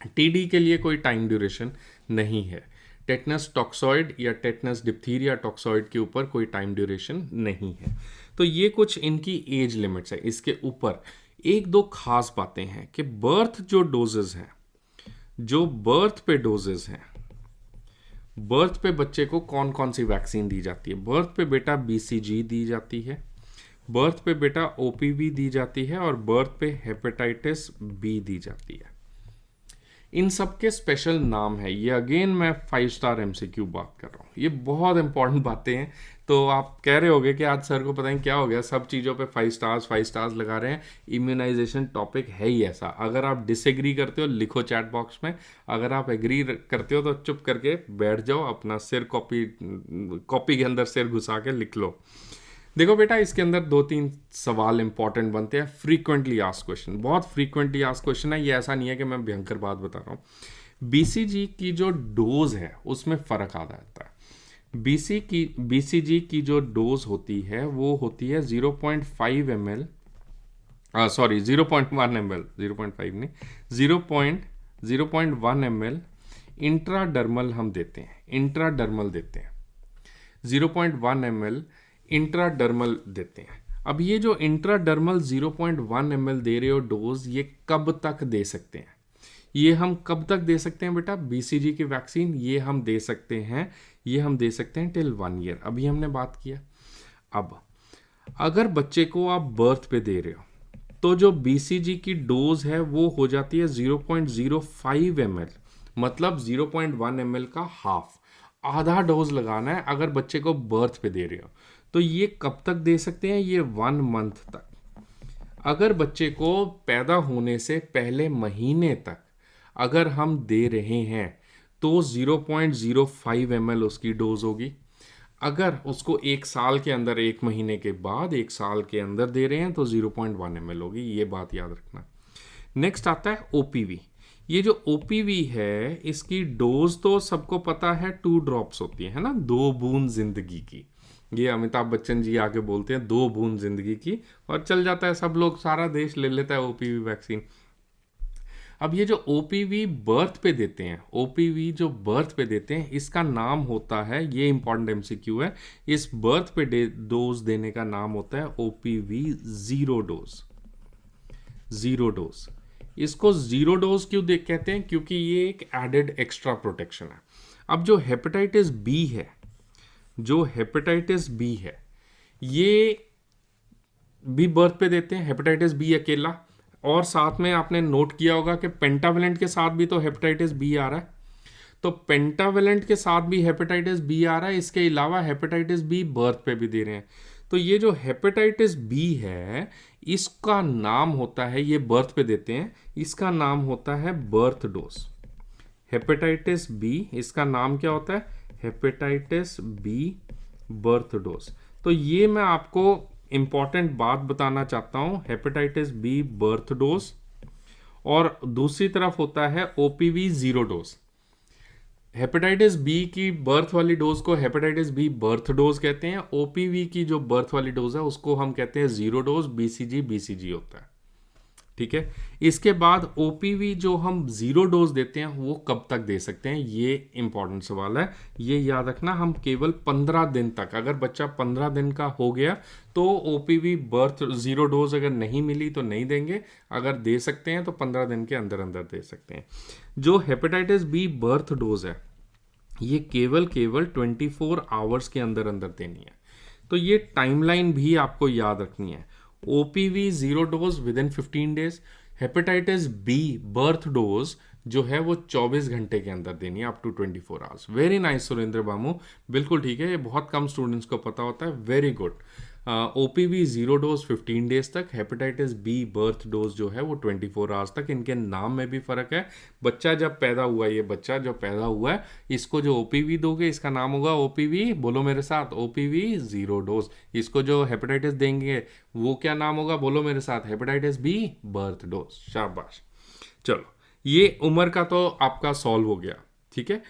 TD के लिए कोई टाइम ड्यूरेशन नहीं है। टेटनस टॉक्सॉइड या टेटनस डिप्थीरिया टॉक्सॉइड के ऊपर कोई टाइम ड्यूरेशन नहीं है। तो ये कुछ इनकी एज लिमिट्स है। इसके ऊपर 1-2 खास बातें हैं कि बर्थ जो डोजेज हैं, जो बर्थ पे डोजेज हैं, बर्थ पे बच्चे को कौन कौन सी वैक्सीन दी जाती है? बर्थ पे बेटा BCG दी जाती है, बर्थ पे बेटा OPV दी जाती है और बर्थ पे हेपेटाइटिस B दी जाती है। इन सब के स्पेशल नाम है। ये अगेन मैं 5 स्टार MCQ बात कर रहा हूँ, ये बहुत इंपॉर्टेंट बातें हैं। तो आप कह रहे होगे कि आज सर को पता नहीं क्या हो गया, सब चीज़ों पे 5 स्टार्स लगा रहे हैं। इम्यूनाइजेशन टॉपिक है ही ऐसा। अगर आप डिसएग्री करते हो लिखो चैट बॉक्स में, अगर आप एग्री करते हो तो चुप करके बैठ जाओ, अपना सिर कॉपी के अंदर सिर घुसा के लिख लो। देखो बेटा, इसके अंदर 2-3 सवाल इंपॉर्टेंट बनते हैं। फ्रीक्वेंटली आस्क्ड क्वेश्चन, बहुत फ्रीक्वेंटली आस्क्ड क्वेश्चन है। ये ऐसा नहीं है कि मैं भयंकर बात बता रहा हूँ। BCG की जो डोज है उसमें फ़र्क आ जाता है। BCG की जो डोज होती है वो होती है 0.5 ml, सॉरी 0.1 ml, 0.5 नहीं, 0.1 ml इंट्राडर्मल हम देते हैं, इंट्राडर्मल देते हैं। 0.1 ml इंट्राडर्मल देते हैं। अब ये जो इंट्राडर्मल 0.1 ml दे रहे हो डोज, ये कब तक दे सकते हैं? ये हम कब तक दे सकते हैं बेटा? BCG की वैक्सीन ये हम दे सकते हैं, ये हम दे सकते हैं टिल 1 ईयर। अभी हमने बात किया। अब अगर बच्चे को आप बर्थ पे दे रहे हो तो जो BCG की डोज है वो हो जाती है 0.05 ml, मतलब 0.1 ml का हाफ, आधा डोज लगाना है अगर बच्चे को बर्थ पे दे रहे हो। तो ये कब तक दे सकते हैं? ये 1 मंथ तक। अगर बच्चे को पैदा होने से पहले महीने तक अगर हम दे रहे हैं तो 0.05 ml उसकी डोज होगी। अगर उसको 1 साल के अंदर, 1 महीने के बाद 1 साल के अंदर दे रहे हैं तो 0.1 ml होगी। ये बात याद रखना। नेक्स्ट आता है OPV। ये जो OPV है इसकी डोज तो सबको पता है, 2 ड्रॉप्स होती है ना, 2 बूंद जिंदगी की। ये अमिताभ बच्चन जी आके बोलते हैं 2 बूंद जिंदगी की, और चल जाता है, सब लोग, सारा देश ले लेता है OPV वैक्सीन। अब ये जो OPV बर्थ पे देते हैं, OPV जो बर्थ पे देते हैं, इसका नाम होता है, ये इंपॉर्टेंट MCQ है, इस बर्थ पे डोज देने का नाम होता है OPV 0 डोज। 0 डोज। इसको 0 डोज क्यों कहते हैं? क्योंकि ये एक एडेड एक्स्ट्रा प्रोटेक्शन है। अब जो हेपेटाइटिस बी है, जो हेपेटाइटिस बी है, ये भी बर्थ पे देते हैं, हेपेटाइटिस बी अकेला। और साथ में आपने नोट किया होगा कि पेंटावेलेंट के साथ भी तो हेपेटाइटिस बी आ रहा है, तो पेंटावेलेंट के साथ भी हेपेटाइटिस बी आ रहा है। इसके अलावा हेपेटाइटिस बी बर्थ पे भी दे रहे हैं। तो ये जो हेपेटाइटिस बी है, इसका नाम होता है, ये बर्थ पे देते हैं, इसका नाम होता है बर्थ डोज। हेपेटाइटिस बी, इसका नाम क्या होता है? Hepatitis B birth dose. तो ये मैं आपको इंपॉर्टेंट बात बताना चाहता हूं, हेपेटाइटिस बी बर्थ डोज। और दूसरी तरफ होता है OPV zero dose. Hepatitis B की बर्थ वाली डोज को हेपेटाइटिस बी बर्थ डोज कहते हैं। ओपीवी की जो बर्थ वाली डोज है उसको हम कहते हैं जीरो डोज, बीसीजी होता है। ठीक है। इसके बाद ओपीवी जो हम जीरो डोज देते हैं वो कब तक दे सकते हैं, ये इंपॉर्टेंट सवाल है। ये याद रखना, हम केवल 15 दिन तक, अगर बच्चा 15 दिन का हो गया तो ओपीवी बर्थ जीरो डोज अगर नहीं मिली तो नहीं देंगे, अगर दे सकते हैं तो 15 दिन के अंदर अंदर दे सकते हैं। जो हेपेटाइटिस बी बर्थ डोज है ये केवल 24 आवर्स के अंदर अंदर देनी है। तो ये टाइमलाइन भी आपको याद रखनी है। OPV zero dose within 15 days, hepatitis B birth dose जो है वो 24 घंटे के अंदर देनी है, up to 24 hours. Very nice Surendra Bamu, बिल्कुल ठीक है, ये बहुत कम स्टूडेंट्स को पता होता है। Very good. OPV zero dose 15 days तक, हेपेटाइटिस बी बर्थ डोज जो है वो 24 आवर्स तक। इनके नाम में भी फर्क है। बच्चा जब पैदा हुआ, ये बच्चा जो पैदा हुआ है, इसको जो ओपीवी दोगे इसका नाम होगा ओपीवी, बोलो मेरे साथ, ओपीवी जीरो डोज। इसको जो हेपेटाइटिस देंगे वो क्या नाम होगा, बोलो मेरे साथ, हेपेटाइटिस बी बर्थ डोज। शाबाश। चलो, ये उम्र का तो आपका सॉल्व हो गया। ठीक है।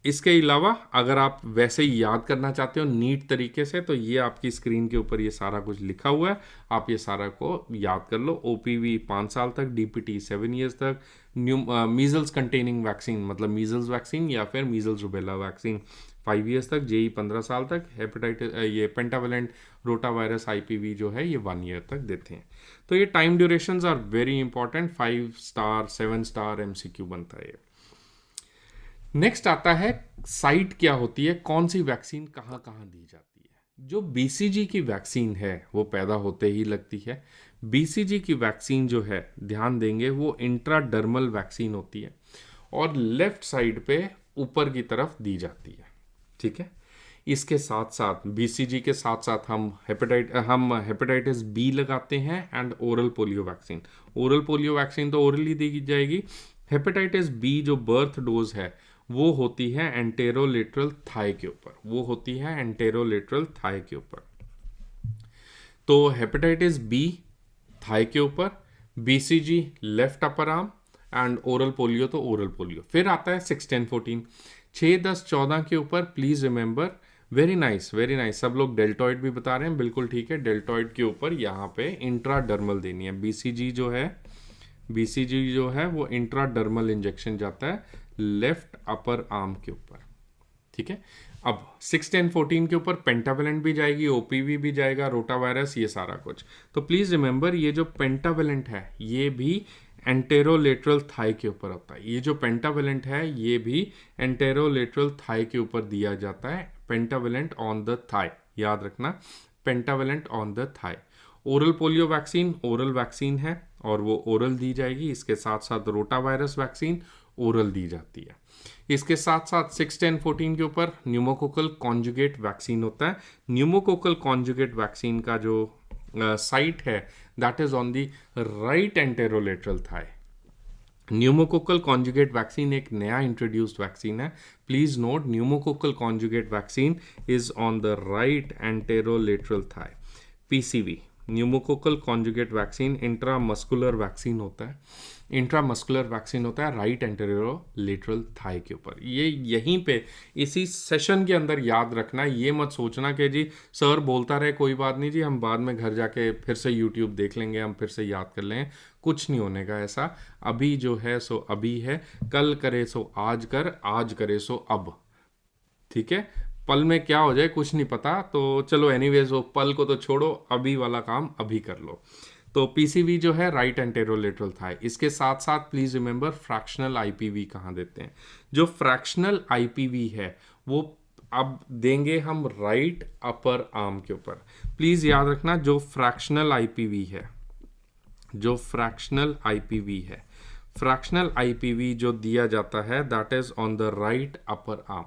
इसके अलावा अगर आप वैसे ही याद करना चाहते हो नीट तरीके से, तो ये आपकी स्क्रीन के ऊपर ये सारा कुछ लिखा हुआ है, आप ये सारा को याद कर लो। ओपीवी 5 साल तक, डीपीटी 7 ईयर्स तक, मीजल्स कंटेनिंग वैक्सीन मतलब मीजल्स वैक्सीन या फिर मीजल्स रुबेला वैक्सीन 5 ईयर्स तक, जेई 15 साल तक, हेपेटाइटिस ये पेंटावेलेंट रोटावायरस आईपीवी जो है ये 1 ईयर तक देते हैं। तो ये time durations are very important. 5 star 7 star MCQ बनता है ये। नेक्स्ट आता है साइट क्या होती है, कौन सी वैक्सीन कहाँ कहाँ दी जाती है। जो बीसीजी की वैक्सीन है वो पैदा होते ही लगती है। बीसीजी की वैक्सीन जो है, ध्यान देंगे, वो इंट्राडर्मल वैक्सीन होती है और लेफ्ट साइड पे ऊपर की तरफ दी जाती है। ठीक है। इसके साथ साथ बीसीजी के साथ साथ हम हेपेटाइटिस बी लगाते हैं and oral polio vaccine. Oral polio vaccine तो ओरली दी जाएगी। हेपेटाइटिस बी जो बर्थ डोज है वो होती है एंटेरोलेटरल थाई के ऊपर, वो होती है एंटेरोलेटरल थाई के ऊपर। तो हेपेटाइटिस बी थाई के ऊपर, BCG left upper arm and oral polio तो ओरल पोलियो। फिर आता है 6, 10, 14, 6, 10, 14 के ऊपर please remember. Very nice, very nice. सब लोग डेल्टॉइड भी बता रहे हैं, बिल्कुल ठीक है। डेल्टॉइड के ऊपर यहाँ पे इंट्राडर्मल देनी है। बीसीजी जो है वो इंट्राडर्मल इंजेक्शन जाता है लेफ्ट अपर आर्म के ऊपर। ठीक है। अब 6, 10, 14 के ऊपर पेंटावेलेंट भी जाएगी, ओपीवी भी जाएगा, रोटावायरस, ये सारा कुछ। तो प्लीज रिमेंबर, ये जो पेंटावेलेंट है ये भी एंटेरोलेटरल थाई के ऊपर होता है। ये जो पेंटावेलेंट है ये भी एंटेरोलेटरल थाई के ऊपर दिया जाता है। पेंटावेलेंट ऑन द थाई, याद रखना, pentavalent on the thigh. Oral polio vaccine oral vaccine है और वो ओरल दी जाएगी। इसके साथ साथ रोटावायरस वैक्सीन ओरल दी जाती है। इसके साथ साथ 6, 10, 14 के ऊपर न्यूमोकोकल कॉन्जुगेट वैक्सीन होता है। न्यूमोकोकल कॉन्जुगेट वैक्सीन का जो साइट है that is on the right anterolateral thigh. Pneumococcal conjugate vaccine एक नया इंट्रोड्यूस्ड वैक्सीन है। Please note, pneumococcal conjugate vaccine is on the right anterolateral thigh. PCV pneumococcal conjugate vaccine intramuscular vaccine होता है। इंट्रामस्कुलर वैक्सीन होता है राइट एंटेरोलेटरल थाई के ऊपर। ये यहीं पे इसी सेशन के अंदर याद रखना। ये मत सोचना कि जी सर बोलता रहे, कोई बात नहीं जी, हम बाद में घर जाके फिर से यूट्यूब देख लेंगे, हम फिर से याद कर लें। कुछ नहीं होने का ऐसा। अभी जो है सो अभी है, कल करे सो आज कर, आज करे सो अब। ठीक है। पल में क्या हो जाए कुछ नहीं पता। तो चलो एनीवेज, वो पल को तो छोड़ो, अभी वाला काम अभी कर लो। तो पीसीवी जो है राइट एंटेरोलेटरल थाई। इसके साथ साथ प्लीज रिमेंबर फ्रैक्शनल आईपीवी कहाँ देते हैं। जो फ्रैक्शनल आईपीवी है वो अब देंगे हम राइट अपर आर्म के ऊपर। प्लीज याद रखना जो फ्रैक्शनल आईपीवी है, जो फ्रैक्शनल आईपीवी है, फ्रैक्शनल आईपीवी जो दिया जाता है that is on the right upper arm,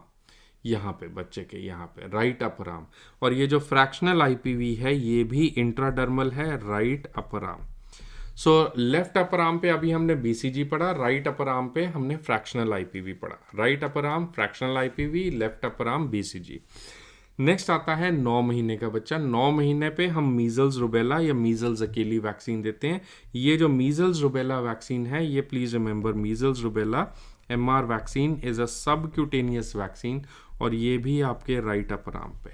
यहाँ पे बच्चे के यहाँ पे राइट अपर आर्म। और ये जो फ्रैक्शनल आईपीवी है ये भी इंट्राडर्मल है, right upper arm. So left upper arm पे अभी हमने बीसीजी पढ़ा, राइट अपर आर्म पे हमने फ्रैक्शनल आईपीवी पढ़ा। Right upper arm fractional IPv, left upper arm BCG. Next आता है 9 महीने का बच्चा। 9 महीने पे हम मीजल्स रुबेला या मीजल्स अकेली वैक्सीन देते हैं। ये जो मीजल्स रुबेला वैक्सीन है ये please remember measles rubella MR vaccine is a subcutaneous vaccine और ये भी आपके राइट अपर आर्म पे।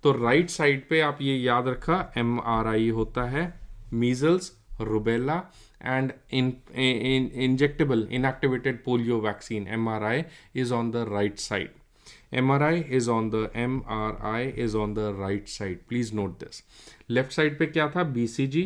तो राइट साइड पे आप ये याद रखा एमआरआई होता है measles rubella and injectable inactivated polio vaccine MRI is on the right side. MRI is on the right side. Please note this. Left side पे क्या था? BCG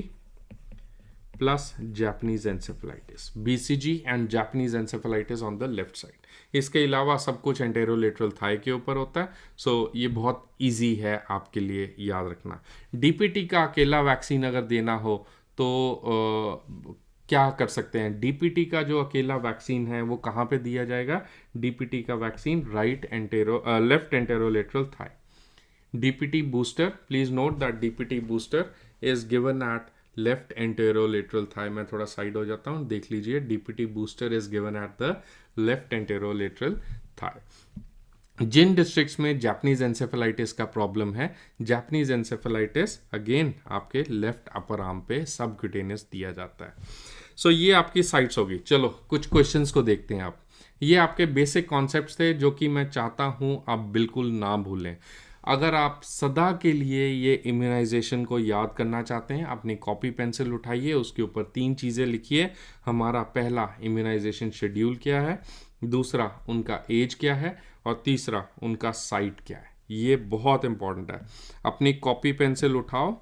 plus Japanese encephalitis. BCG and Japanese encephalitis on the left side. इसके अलावा सब कुछ एंटेरोलेटरल थाई के ऊपर होता है। सो ये बहुत इजी है आपके लिए याद रखना। DPT का अकेला वैक्सीन अगर देना हो तो क्या कर सकते हैं? डीपीटी का जो अकेला वैक्सीन है वो कहाँ पे दिया जाएगा? डीपीटी का vaccine left anterolateral thigh. DPT booster, please note that DPT booster is given at left anterolateral thigh. मैं थोड़ा साइड हो जाता हूँ, देख लीजिए। DPT booster is given at the left anterolateral thigh. जिन डिस्ट्रिक्ट्स में जापानीज एंसेफेलाइटिस का प्रॉब्लम है, जापानीज एंसेफेलाइटिस अगेन आपके लेफ्ट अपर आर्म पे सबक्यूटेनियस दिया जाता है। सो ये आपकी साइट्स होगी। चलो कुछ क्वेश्चंस को देखते हैं आप। ये आपके बेसिक कॉन्सेप्ट्स थे जो कि मैं चाहता हूँ आप बिल्कुल ना भूलें। अगर आप सदा के लिए ये इम्यूनाइजेशन को याद करना चाहते हैं, अपनी कॉपी पेंसिल उठाइए, उसके ऊपर 3 चीज़ें लिखिए। हमारा पहला इम्यूनाइजेशन शेड्यूल क्या है, दूसरा उनका एज क्या है और तीसरा उनका साइट क्या है। ये बहुत इंपॉर्टेंट है। अपनी कॉपी पेंसिल उठाओ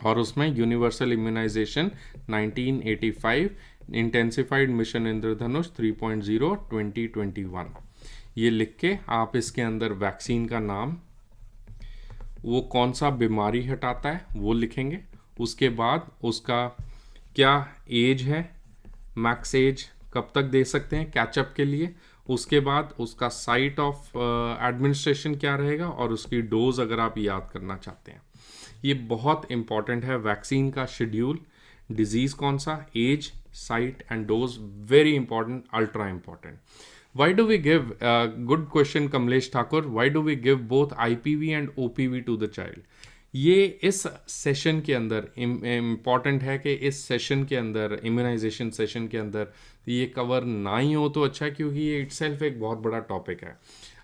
और उसमें universal immunisation 1985 intensified mission Indradhanush 3.0 2021 ये लिख के आप इसके अंदर वैक्सीन का नाम, वो कौन सा बीमारी हटाता है वो लिखेंगे। उसके बाद उसका क्या एज है, मैक्स एज कब तक दे सकते हैं कैचअप के लिए। उसके बाद उसका साइट ऑफ एडमिनिस्ट्रेशन क्या रहेगा और उसकी डोज अगर आप याद करना चाहते हैं। ये बहुत इंपॉर्टेंट है। वैक्सीन का शेड्यूल, डिजीज़ कौन सा, age, site and dose, very important, ultra important. Why do we give, good question Kamlesh Thakur, why do we give both IPV and OPV to the child? ये इस सेशन के अंदर इम्पॉर्टेंट है कि इस सेशन के अंदर, इम्यूनाइजेशन सेशन के अंदर ये कवर ना ही हो तो अच्छा है, क्योंकि ये इटसेल्फ एक बहुत बड़ा टॉपिक है।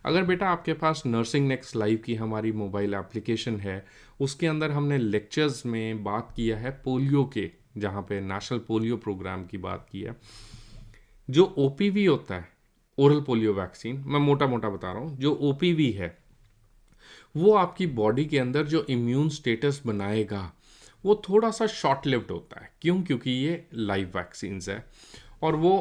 अगर बेटा आपके पास नर्सिंग नेक्स्ट लाइव की हमारी मोबाइल एप्लीकेशन है, उसके अंदर हमने लेक्चर्स में बात किया है पोलियो के, जहाँ पे नेशनल पोलियो प्रोग्राम की बात की है। जो OPV होता है, ओरल पोलियो वैक्सीन, मैं मोटा मोटा बता रहा हूँ, जो OPV है वो आपकी बॉडी के अंदर जो इम्यून स्टेटस बनाएगा वो थोड़ा सा शॉर्ट लिव्ड होता है। क्यों? क्योंकि ये लाइव वैक्सीन्स है और वो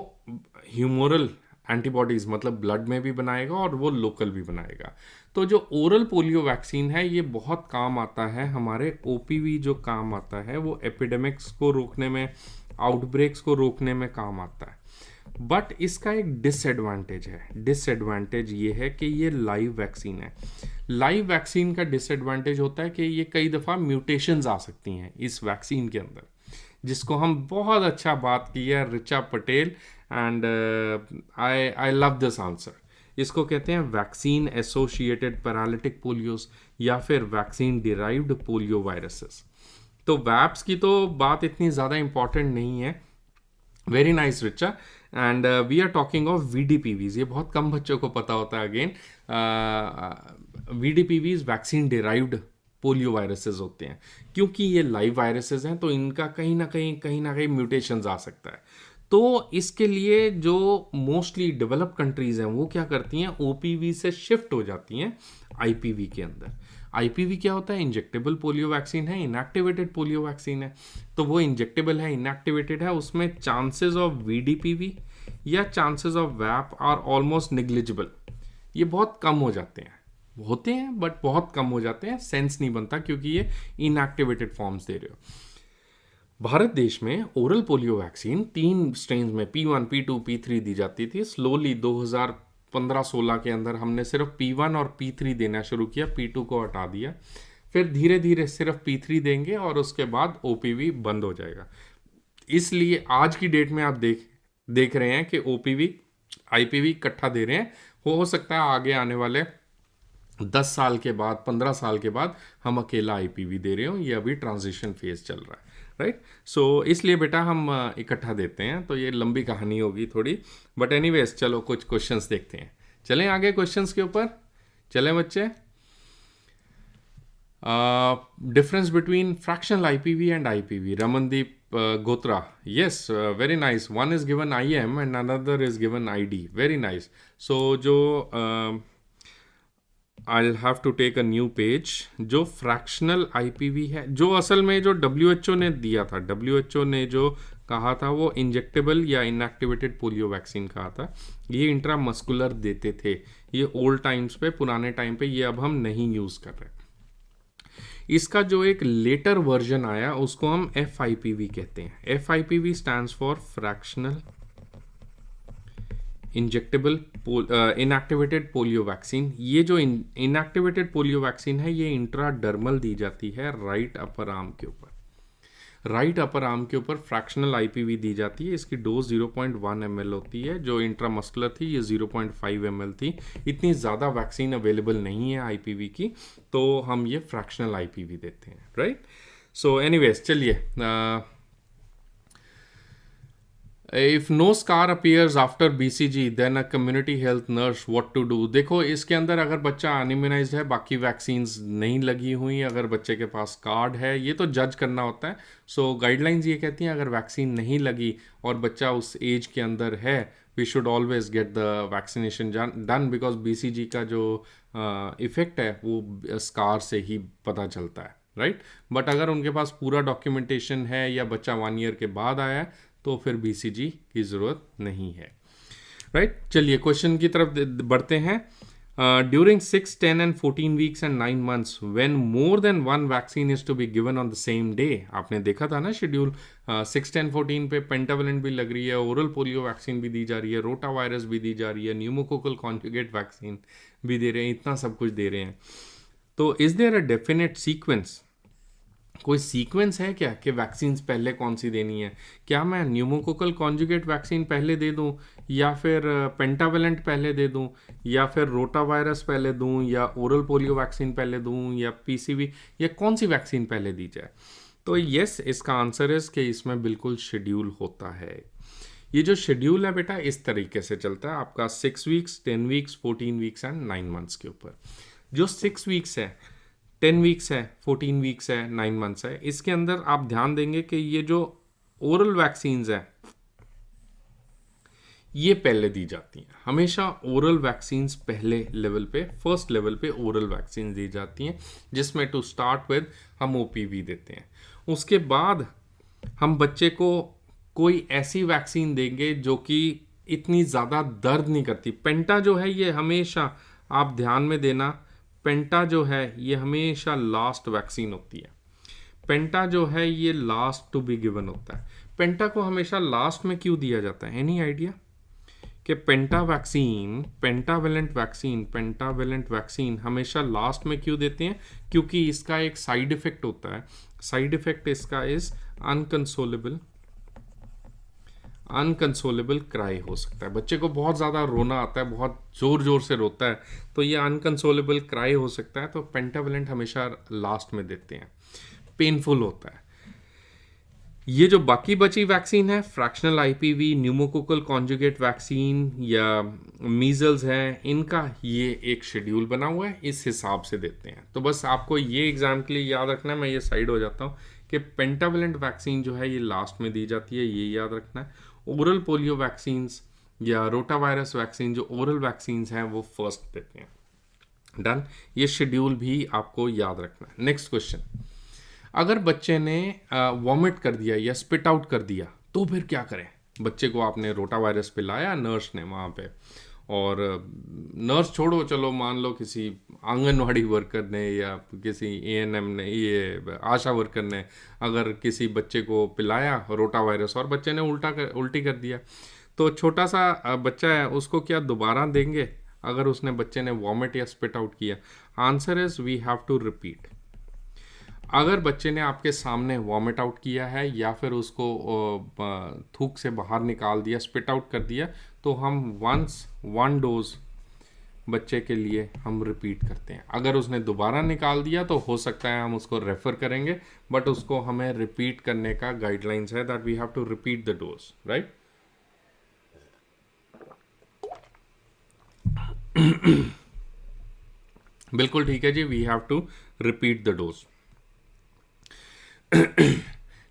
ह्यूमोरल एंटीबॉडीज मतलब ब्लड में भी बनाएगा और वो लोकल भी बनाएगा। तो जो ओरल पोलियो वैक्सीन है ये बहुत काम आता है। हमारे OPV जो काम आता है वो एपिडेमिक्स को रोकने में, आउटब्रेक्स को रोकने में काम आता है। बट इसका एक डिसएडवांटेज है। डिसएडवांटेज ये है कि ये लाइव वैक्सीन है। लाइव वैक्सीन का डिसएडवांटेज होता है कि ये कई दफ़ा म्यूटेशंस आ सकती हैं इस वैक्सीन के अंदर, जिसको हम बहुत अच्छा बात की है Richa Patel, and I love this answer. इसको कहते हैं वैक्सीन एसोसिएटेड पैरालिटिक पोलियोस या फिर वैक्सीन डिराइव्ड पोलियो वायरसेस। तो वैप्स की तो बात इतनी ज़्यादा इंपॉर्टेंट नहीं है। Very nice Richa. And we are talking of VDPVs। ये बहुत कम बच्चों को पता होता है। Again VDPVs vaccine derived polio viruses होते हैं। क्योंकि ये लाइव वायरसेस हैं तो इनका कहीं ना कहीं म्यूटेशंस आ सकता है। तो इसके लिए जो मोस्टली डेवलप्ड कंट्रीज हैं वो क्या करती हैं, ओपीवी से शिफ्ट हो जाती हैं आईपीवी के अंदर। आईपीवी क्या होता है, इंजेक्टेबल पोलियो वैक्सीन है, इनएक्टिवेटेड पोलियो वैक्सीन है। तो वो इंजेक्टेबल है, इनएक्टिवेटेड है, उसमें चांसेस ऑफ वीडीपीवी या chances of VAPP are almost negligible, ये बहुत कम हो जाते हैं, होते हैं बट बहुत कम हो जाते हैं, सेंस नहीं बनता क्योंकि ये इनएक्टिवेटेड फॉर्म्स दे रहे हो। भारत देश में ओरल पोलियो वैक्सीन 3 स्ट्रेन में P1, P2, P3 दी जाती थी। स्लोली 2015-16 के अंदर हमने सिर्फ P1 और P3 देना शुरू किया, P2 को हटा दिया। फिर धीरे धीरे सिर्फ P3 देंगे और उसके बाद OPV बंद हो जाएगा। इसलिए आज की डेट में आप देख रहे हैं कि OPV IPV इकट्ठा दे रहे हैं। हो सकता है आगे आने वाले 10 साल के बाद, 15 साल के बाद हम अकेला IPV दे रहे हो, ये अभी ट्रांजिशन फेज चल रहा है, राइट। सो इसलिए बेटा हम इकट्ठा देते हैं, तो ये लंबी कहानी होगी थोड़ी, बट एनीवेज चलो कुछ क्वेश्चंस देखते हैं। चलें आगे क्वेश्चंस के ऊपर, चलें बच्चे। Difference between fractional IPV and IPV, Ramandeep Gotra, yes, very nice. One is given IM and another is given ID. Very nice. So जो I'll have to take a new page. जो फ्रैक्शनल IPV है, जो असल में जो WHO ने दिया था, WHO ने जो कहा था वो इंजेक्टेबल या इनएक्टिवेटेड पोलियो वैक्सीन कहा था, ये इंट्रामस्कुलर देते थे, ये ओल्ड टाइम्स पे, पुराने टाइम पे, ये अब हम नहीं यूज़ कर रहे। इसका जो एक लेटर वर्जन आया उसको हम FIPV कहते हैं। FIPV stands for fractional injectable inactivated polio vaccine. ये जो इनएक्टिवेटेड पोलियो वैक्सीन है ये इंट्राडर्मल दी जाती है राइट अपर आर्म के ऊपर। राइट अपर आर्म के ऊपर फ्रैक्शनल IPV दी जाती है। इसकी डोज 0.1 ml होती है, जो इंट्रामस्कुलर थी ये 0.5 ml थी। इतनी ज़्यादा वैक्सीन अवेलेबल नहीं है IPV की, तो हम ये फ्रैक्शनल IPV देते हैं, राइट। सो एनीवेज चलिए, if no scar appears after BCG then a community health nurse what to do. देखो इसके अंदर अगर बच्चा अनइम्यूनाइज्ड है, बाकी वैक्सीन्स नहीं लगी हुई, अगर बच्चे के पास कार्ड है, ये तो जज करना होता है। सो गाइडलाइंस ये कहती हैं अगर वैक्सीन नहीं लगी और बच्चा उस एज के अंदर है, we should always get the vaccination done, because BCG का जो इफ़ेक्ट है वो स्कार से ही पता चलता है, राइट। बट अगर उनके पास पूरा डॉक्यूमेंटेशन है या बच्चा 1 ईयर के बाद आया है तो फिर BCG की ज़रूरत नहीं है, राइट। चलिए क्वेश्चन की तरफ बढ़ते हैं। During 6, 10 and 14 weeks and 9 months when more than 1 vaccine is to be given on the same day. आपने देखा था ना शेड्यूल, 6, 10, 14 पे पेंटावेलेंट भी लग रही है, ओरल पोलियो वैक्सीन भी दी जा रही है, रोटा वायरस भी दी जा रही है, न्यूमोकोकल कॉन्जुगेट वैक्सीन भी दे रहे हैं, इतना सब कुछ दे रहे हैं। तो is there a definite sequence, कोई सीक्वेंस है क्या कि वैक्सीन्स पहले कौन सी देनी है? क्या मैं न्यूमोकोकल कॉन्जुगेट वैक्सीन पहले दे दूं, या फिर पेंटावेलेंट पहले दे दूं, या फिर रोटा वायरस पहले दूं, या ओरल पोलियो वैक्सीन पहले दूं, या PCV, या कौन सी वैक्सीन पहले दी जाए? तो यस, इसका आंसर है कि इसमें बिल्कुल शेड्यूल होता है। ये जो शेड्यूल है बेटा इस तरीके से चलता है आपका 6 weeks, 10 weeks, 14 weeks and 9 months के ऊपर। जो 6 वीक्स है, 10 वीक्स है, 14 वीक्स है, 9 months है, इसके अंदर आप ध्यान देंगे कि ये जो ओरल वैक्सीन्स है ये पहले दी जाती हैं। हमेशा ओरल वैक्सीन्स पहले लेवल पे, फर्स्ट लेवल पे ओरल वैक्सीन दी जाती हैं, जिसमें टू स्टार्ट विद हम OPV देते हैं। उसके बाद हम बच्चे को कोई ऐसी वैक्सीन देंगे जो कि इतनी ज़्यादा दर्द नहीं करती। पेंटा जो है ये हमेशा आप ध्यान में देना, पेंटा जो है ये हमेशा लास्ट वैक्सीन होती है। पेंटा जो है ये लास्ट टू बी गिवन होता है। पेंटा को हमेशा लास्ट में क्यों दिया जाता है? एनी आइडिया कि पेंटा वैक्सीन, पेंटावेलेंट वैक्सीन हमेशा लास्ट में क्यों देते हैं? क्योंकि इसका एक साइड इफेक्ट होता है। साइड इफेक्ट इसका इज अनकंसोलेबल क्राई हो सकता है। बच्चे को बहुत ज़्यादा रोना आता है, बहुत ज़ोर ज़ोर से रोता है, तो ये अनकंसोलेबल क्राई हो सकता है। तो पेंटावेलेंट हमेशा लास्ट में देते हैं, पेनफुल होता है। ये जो बाकी बची वैक्सीन है, fractional IPV, pneumococcal conjugate vaccine या मीजल्स है, इनका ये एक शेड्यूल बना हुआ है, इस हिसाब से देते हैं। तो बस आपको ये एग्जाम के लिए याद रखना है, मैं ये साइड हो जाता हूँ, कि पेंटावेलेंट वैक्सीन जो है ये लास्ट में दी जाती है, ये याद रखना है। ओरल पोलियो वैक्सीन्स या रोटावायरस वैक्सीन, जो ओरल वैक्सीन्स हैं वो फर्स्ट देते हैं। डन, ये शेड्यूल भी आपको याद रखना है। नेक्स्ट क्वेश्चन, अगर बच्चे ने वॉमिट कर दिया या स्पिट आउट कर दिया तो फिर क्या करें? बच्चे को आपने रोटावायरस पिलाया नर्स ने वहाँ पे, और नर्स छोड़ो, चलो मान लो किसी आंगनवाड़ी वर्कर ने या किसी एएनएम ने, ये आशा वर्कर ने अगर किसी बच्चे को पिलाया रोटावायरस और बच्चे ने उल्टी कर दिया, तो छोटा सा बच्चा है उसको क्या दोबारा देंगे अगर उसने बच्चे ने वॉमिट या स्पिट आउट किया? Answer is we have to repeat. अगर बच्चे ने आपके सामने वॉमिट आउट किया है या फिर उसको थूक से बाहर निकाल दिया, स्पिट आउट कर दिया, तो हम वंस 1 डोज बच्चे के लिए हम रिपीट करते हैं। अगर उसने दोबारा निकाल दिया तो हो सकता है हम उसको रेफर करेंगे, बट उसको हमें रिपीट करने का गाइडलाइंस है that we have to repeat the dose, right. बिल्कुल ठीक है जी, we have to repeat the dose.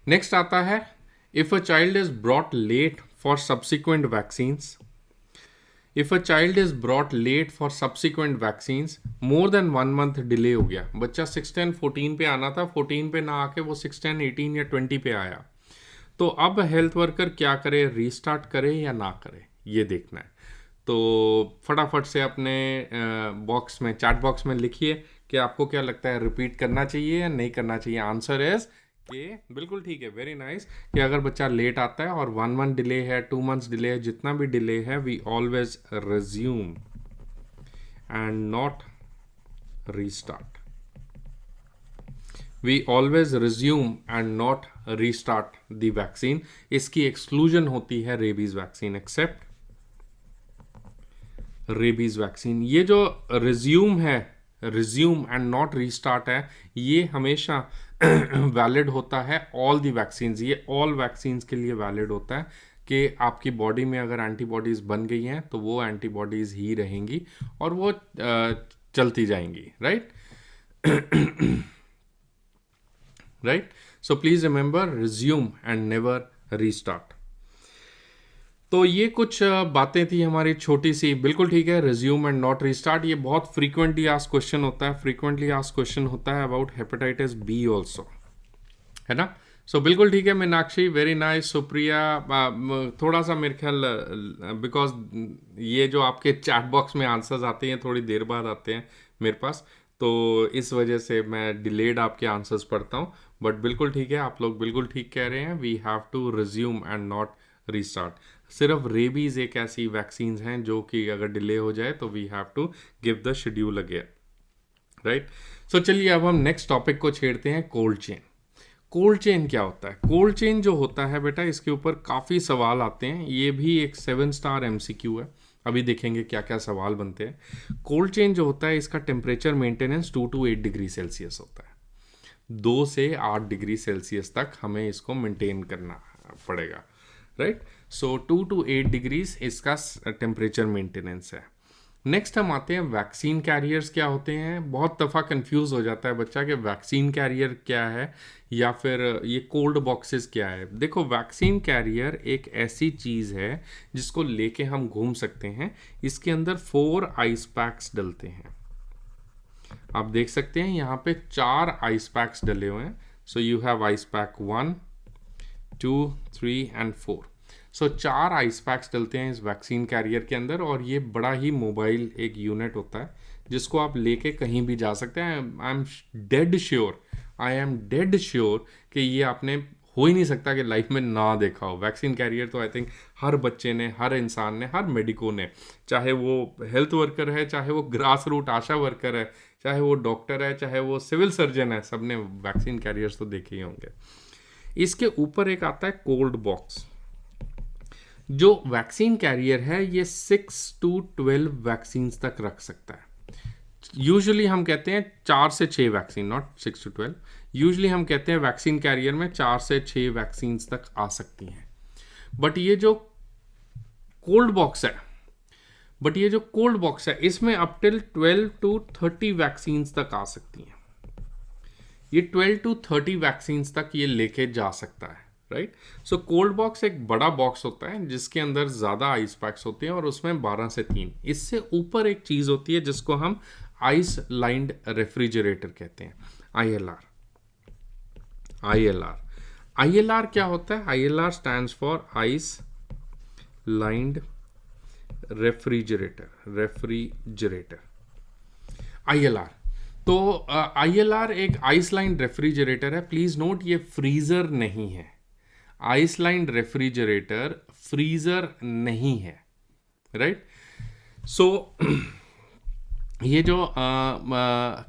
Next आता है, if a child is brought late for subsequent vaccines, if a child is brought late for subsequent vaccines, more than 1 month delay हो गया, बच्चा 6-10-14 पे आना था, 14 पे ना आके वो 6-10-18 या 20 पे आया, तो अब हेल्थ वर्कर क्या करे? रीस्टार्ट करे या ना करे, ये देखना है। तो फटाफट से अपने बॉक्स में, चैट बॉक्स में लिखिए कि आपको क्या लगता है, रिपीट करना चाहिए या नहीं करना चाहिए। आंसर इज कि बिल्कुल ठीक है, वेरी नाइस, कि अगर बच्चा लेट आता है और 1 मंथ डिले है, 2 मंथ्स डिले है, जितना भी डिले है, we always resume and not restart, we always resume and not restart the vaccine. इसकी एक्सक्लूजन होती है rabies vaccine, except rabies vaccine. ये जो रिज्यूम है, रिज्यूम एंड नॉट रीस्टार्ट है, ये हमेशा वैलिड होता है ऑल दी वैक्सीन्स, ये ऑल वैक्सीन्स के लिए वैलिड होता है कि आपकी बॉडी में अगर एंटीबॉडीज़ बन गई हैं तो वो एंटीबॉडीज़ ही रहेंगी और वो चलती जाएंगी, right. Right, so please remember resume and never restart. तो ये कुछ बातें थी हमारी छोटी सी, बिल्कुल ठीक है, रिज्यूम एंड नॉट रीस्टार्ट। ये बहुत फ्रीक्वेंटली आस्क्ड क्वेश्चन होता है, फ्रीक्वेंटली आस्क्ड क्वेश्चन होता है अबाउट हेपेटाइटिस बी ऑल्सो, है ना। सो बिल्कुल ठीक है मीनाक्षी, वेरी नाइस। सुप्रिया, थोड़ा सा मेरे ख्याल बिकॉज ये जो आपके चैट बॉक्स में आंसर्स आते हैं थोड़ी देर बाद आते हैं मेरे पास, तो इस वजह से मैं डिलेड आपके आंसर्स पढ़ता हूँ, बट बिल्कुल ठीक है, आप लोग बिल्कुल ठीक कह रहे हैं, we have to resume and not restart. सिर्फ रेबीज एक ऐसी वैक्सीन्स हैं जो कि अगर डिले हो जाए तो we have to give the schedule again, right. So चलिए अब हम नेक्स्ट टॉपिक को छेड़ते हैं, कोल्ड चेन। कोल्ड चेन क्या होता है? कोल्ड चेन जो होता है बेटा, इसके ऊपर काफ़ी सवाल आते हैं, ये भी एक 7 स्टार MCQ है, अभी देखेंगे क्या क्या सवाल बनते हैं। कोल्ड चेन जो होता है इसका temperature maintenance 2 to 8 degree Celsius होता है, 2 से 8 डिग्री सेल्सियस तक हमें इसको मेंटेन करना पड़ेगा, राइट। सो 2 to 8 डिग्रीज इसका टेम्परेचर मेंटेनेंस है। नेक्स्ट हम आते हैं वैक्सीन कैरियर्स क्या होते हैं। बहुत दफ़ा कंफ्यूज हो जाता है बच्चा कि वैक्सीन कैरियर क्या है या फिर ये कोल्ड बॉक्सेस क्या है। देखो, वैक्सीन कैरियर एक ऐसी चीज़ है जिसको लेके हम घूम सकते हैं। इसके अंदर 4 आइस पैक्स डलते हैं, आप देख सकते हैं यहाँ पे 4 आइस पैक्स डले हुए हैं। So you have ice pack 1, 2, 3 and 4। So 4 ice packs डलते हैं इस वैक्सीन कैरियर के अंदर, और ये बड़ा ही मोबाइल एक यूनिट होता है जिसको आप लेके कहीं भी जा सकते हैं। आई एम डेड श्योर कि ये आपने हो ही नहीं सकता कि लाइफ में ना देखा हो। वैक्सीन कैरियर तो आई थिंक हर बच्चे ने, हर इंसान ने, हर मेडिको ने, चाहे वो हेल्थ वर्कर है, चाहे वो ग्रास रूट आशा वर्कर है, चाहे वो डॉक्टर है, चाहे वो सिविल सर्जन है, सब ने वैक्सीन कैरियर्स तो देखे ही होंगे। इसके ऊपर एक आता है कोल्ड बॉक्स। जो वैक्सीन कैरियर है ये 6 to 12 वैक्सीन तक रख सकता है। यूजुअली हम कहते हैं 4 से 6 वैक्सीन, नॉट 6 to 12। यूजुअली हम कहते हैं वैक्सीन कैरियर में 4 से 6 वैक्सीन तक आ सकती हैं। बट ये जो कोल्ड बॉक्स है इसमें अप टिल 12 to 30 वैक्सीन तक आ सकती हैं। ये 12 to 30 वैक्सीन तक ये लेके जा सकता है, राइट। सो कोल्ड बॉक्स एक बड़ा बॉक्स होता है जिसके अंदर ज़्यादा आइस पैक्स होते हैं और उसमें 12 से 3। इससे ऊपर एक चीज़ होती है जिसको हम आइस लाइंड रेफ्रिजरेटर कहते हैं, ILR। ILR ILR क्या होता है? ILR stands for ice lined refrigerator. ILR। तो ILR एक आइसलाइन रेफ्रिजरेटर है। प्लीज नोट, ये फ्रीजर नहीं है। आइसलाइन रेफ्रिजरेटर फ्रीजर नहीं है, राइट। सो ये जो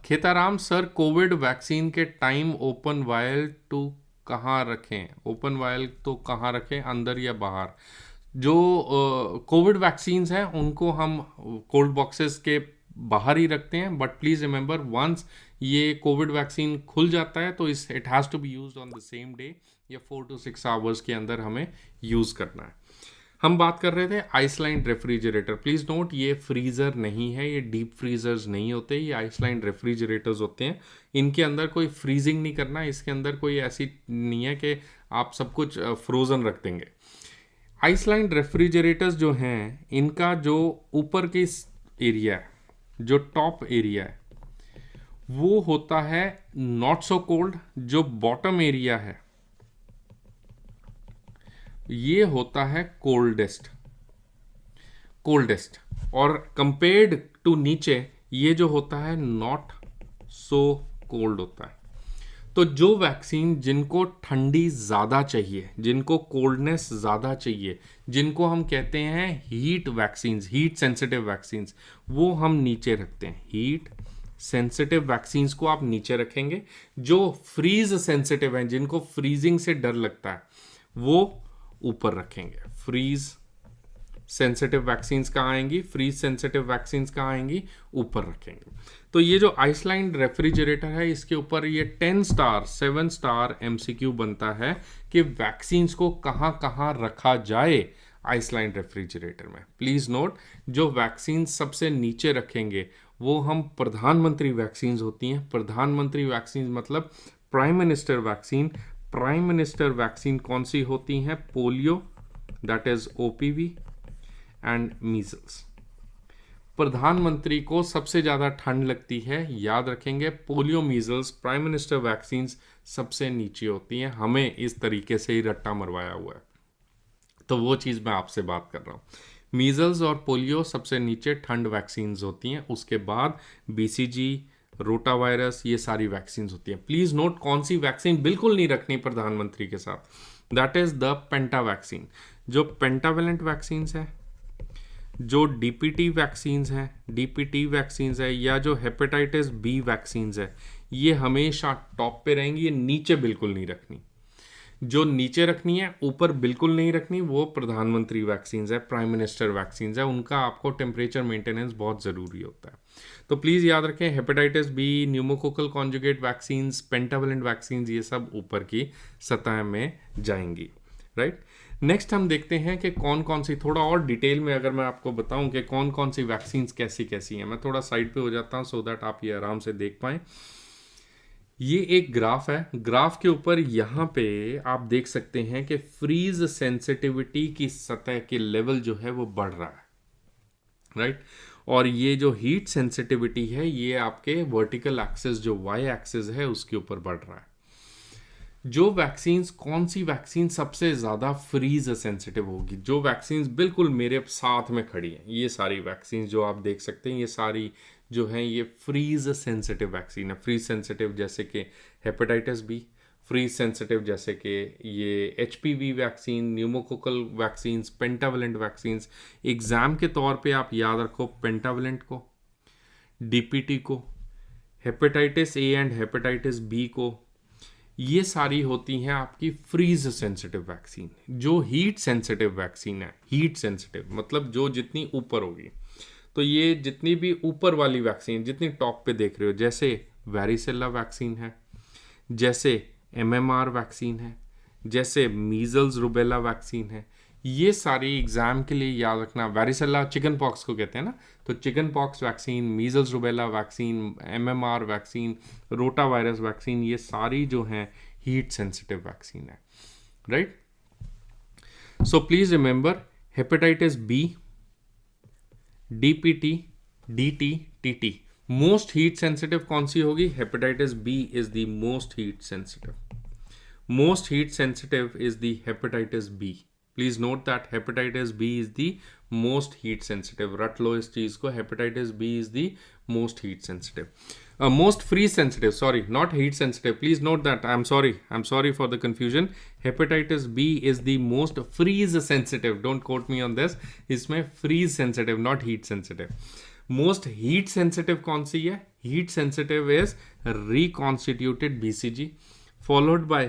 खेताराम सर, कोविड वैक्सीन के टाइम ओपन वायल टू कहाँ रखें? ओपन वायल तो कहाँ रखें, अंदर या बाहर? जो कोविड वैक्सीन्स हैं उनको हम कोल्ड बॉक्सेस के बाहर ही रखते हैं, बट प्लीज़ रिमेंबर, वंस ये कोविड वैक्सीन खुल जाता है तो it has to be used on the same day या 4 to 6 आवर्स के अंदर हमें यूज़ करना है। हम बात कर रहे थे आइसलाइन रेफ्रिजरेटर। प्लीज़ नोट, ये फ्रीज़र नहीं है, ये डीप फ्रीजर्स नहीं होते, ये आइसलाइन रेफ्रिजरेटर्स होते हैं। इनके अंदर कोई फ्रीजिंग नहीं करना, इसके अंदर कोई ऐसी नहीं है कि आप सब कुछ फ्रोज़न रख देंगे। आइसलाइन रेफ्रिजरेटर्स जो हैं, इनका जो ऊपर की एरिया है, जो टॉप एरिया है, वो होता है नॉट सो कोल्ड। जो बॉटम एरिया है ये होता है कोल्डेस्ट। और कंपेयर्ड टू नीचे ये जो होता है नॉट सो कोल्ड होता है। तो जो वैक्सीन जिनको ठंडी ज़्यादा चाहिए, जिनको कोल्डनेस ज़्यादा चाहिए, जिनको हम कहते हैं heat vaccines, heat sensitive vaccines, वो हम नीचे रखते हैं। हीट सेंसिटिव वैक्सीन्स को आप नीचे रखेंगे। जो फ्रीज सेंसिटिव हैं, जिनको फ्रीजिंग से डर लगता है, वो ऊपर रखेंगे। फ्रीज सेंसिटिव वैक्सीन्स कहाँ आएंगी? फ्रीज सेंसिटिव वैक्सीन्स कहाँ आएंगी? ऊपर रखेंगे। तो ये जो आइसलाइन रेफ्रिजरेटर है, इसके ऊपर ये 10 स्टार 7 स्टार MCQ बनता है कि वैक्सीन्स को कहाँ कहाँ रखा जाए आइसलाइन रेफ्रिजरेटर में। प्लीज़ नोट, जो वैक्सीन सबसे नीचे रखेंगे वो हम प्रधानमंत्री वैक्सीन्स होती हैं। प्रधानमंत्री वैक्सीन मतलब prime minister vaccine. Prime minister vaccine कौन सी होती हैं? Polio, that is OPV and measles. प्रधानमंत्री को सबसे ज़्यादा ठंड लगती है, याद रखेंगे। Polio, measles, prime minister vaccines सबसे नीचे होती हैं। हमें इस तरीके से ही रट्टा मरवाया हुआ है, तो वो चीज़ मैं आपसे बात कर रहा हूँ। मीजल्स और पोलियो सबसे नीचे ठंड वैक्सीन्स होती हैं। उसके बाद BCG, रोटा वायरस, ये सारी वैक्सीन्स होती हैं। प्लीज़ नोट, कौन सी वैक्सीन बिल्कुल नहीं रखनी प्रधानमंत्री के साथ? That is the penta vaccine. जो पेंटावेलेंट वैक्सीन्स है, जो DPT वैक्सीन्स हैं, DPT वैक्सीन्स है, या जो हेपेटाइटिस B वैक्सीन्स है, ये हमेशा टॉप पे रहेंगी। ये नीचे बिल्कुल नहीं रखनी। जो नीचे रखनी है, ऊपर बिल्कुल नहीं रखनी, वो प्रधानमंत्री वैक्सीन्स है, प्राइम मिनिस्टर वैक्सीन्स है। उनका आपको टेम्परेचर मेंटेनेंस बहुत ज़रूरी होता है। तो प्लीज़ याद रखें, hepatitis B, pneumococcal conjugate vaccines, pentavalent vaccines, ये सब ऊपर की सतह में जाएंगी, राइट। नेक्स्ट हम देखते हैं कि कौन कौन सी, थोड़ा और डिटेल में अगर मैं आपको बताऊं कि कौन कौन सी वैक्सीन्स कैसी कैसी हैं। मैं थोड़ा साइड पे हो जाता हूं सो दैट आप ये आराम से देख पाएँ। ये एक ग्राफ है। ग्राफ के ऊपर यहाँ पे आप देख सकते हैं कि फ्रीज सेंसिटिविटी की सतह के लेवल जो है वो बढ़ रहा है, राइट। और ये जो हीट सेंसिटिविटी है, ये आपके वर्टिकल एक्सिस, जो Y एक्सिस है, उसके ऊपर बढ़ रहा है। जो वैक्सीन्स, कौन सी वैक्सीन सबसे ज़्यादा फ्रीज सेंसिटिव होगी? जो वैक्सीन्स बिल्कुल मेरे साथ में खड़ी हैं, ये सारी वैक्सीन्स जो आप देख सकते हैं, ये सारी जो हैं ये फ्रीज सेंसिटिव वैक्सीन है। फ्रीज सेंसिटिव जैसे कि हेपेटाइटिस B, फ्रीज सेंसिटिव जैसे कि ये HPV vaccine, pneumococcal vaccines, pentavalent vaccines. Exam के तौर पे आप याद रखो पेंटावेलेंट को, DPT को, hepatitis A and hepatitis B को। ये सारी होती हैं आपकी फ्रीज सेंसिटिव वैक्सीन। जो हीट सेंसिटिव वैक्सीन है, हीट सेंसिटिव मतलब जो जितनी ऊपर होगी, तो ये जितनी भी ऊपर वाली वैक्सीन, जितनी टॉप पे देख रहे हो, जैसे वैरिसेला वैक्सीन है, जैसे MMR वैक्सीन है, जैसे मीजल्स रूबेला वैक्सीन है, ये सारी एग्जाम के लिए याद रखना। वैरिसेला चिकन पॉक्स को कहते हैं ना, तो chicken pox vaccine, measles rubella vaccine, MMR vaccine, rota virus vaccine, ये सारी जो हैं हीट सेंसिटिव वैक्सीन है, right? So please remember hepatitis B, DPT, DT, TT. Most heat sensitive कौन सी होगी? Hepatitis B is the most heat sensitive. Most heat sensitive is the hepatitis B. Please note that hepatitis B is the most heat sensitive. रट लो इस चीज को, hepatitis B is the most heat sensitive. Most freeze sensitive, sorry, not heat sensitive. Please note that. I'm sorry for the confusion. Hepatitis B is the most freeze sensitive. Don't quote me on this. इसमें freeze sensitive, not heat sensitive. Most heat sensitive कौन सी है? Heat sensitive is reconstituted BCG followed by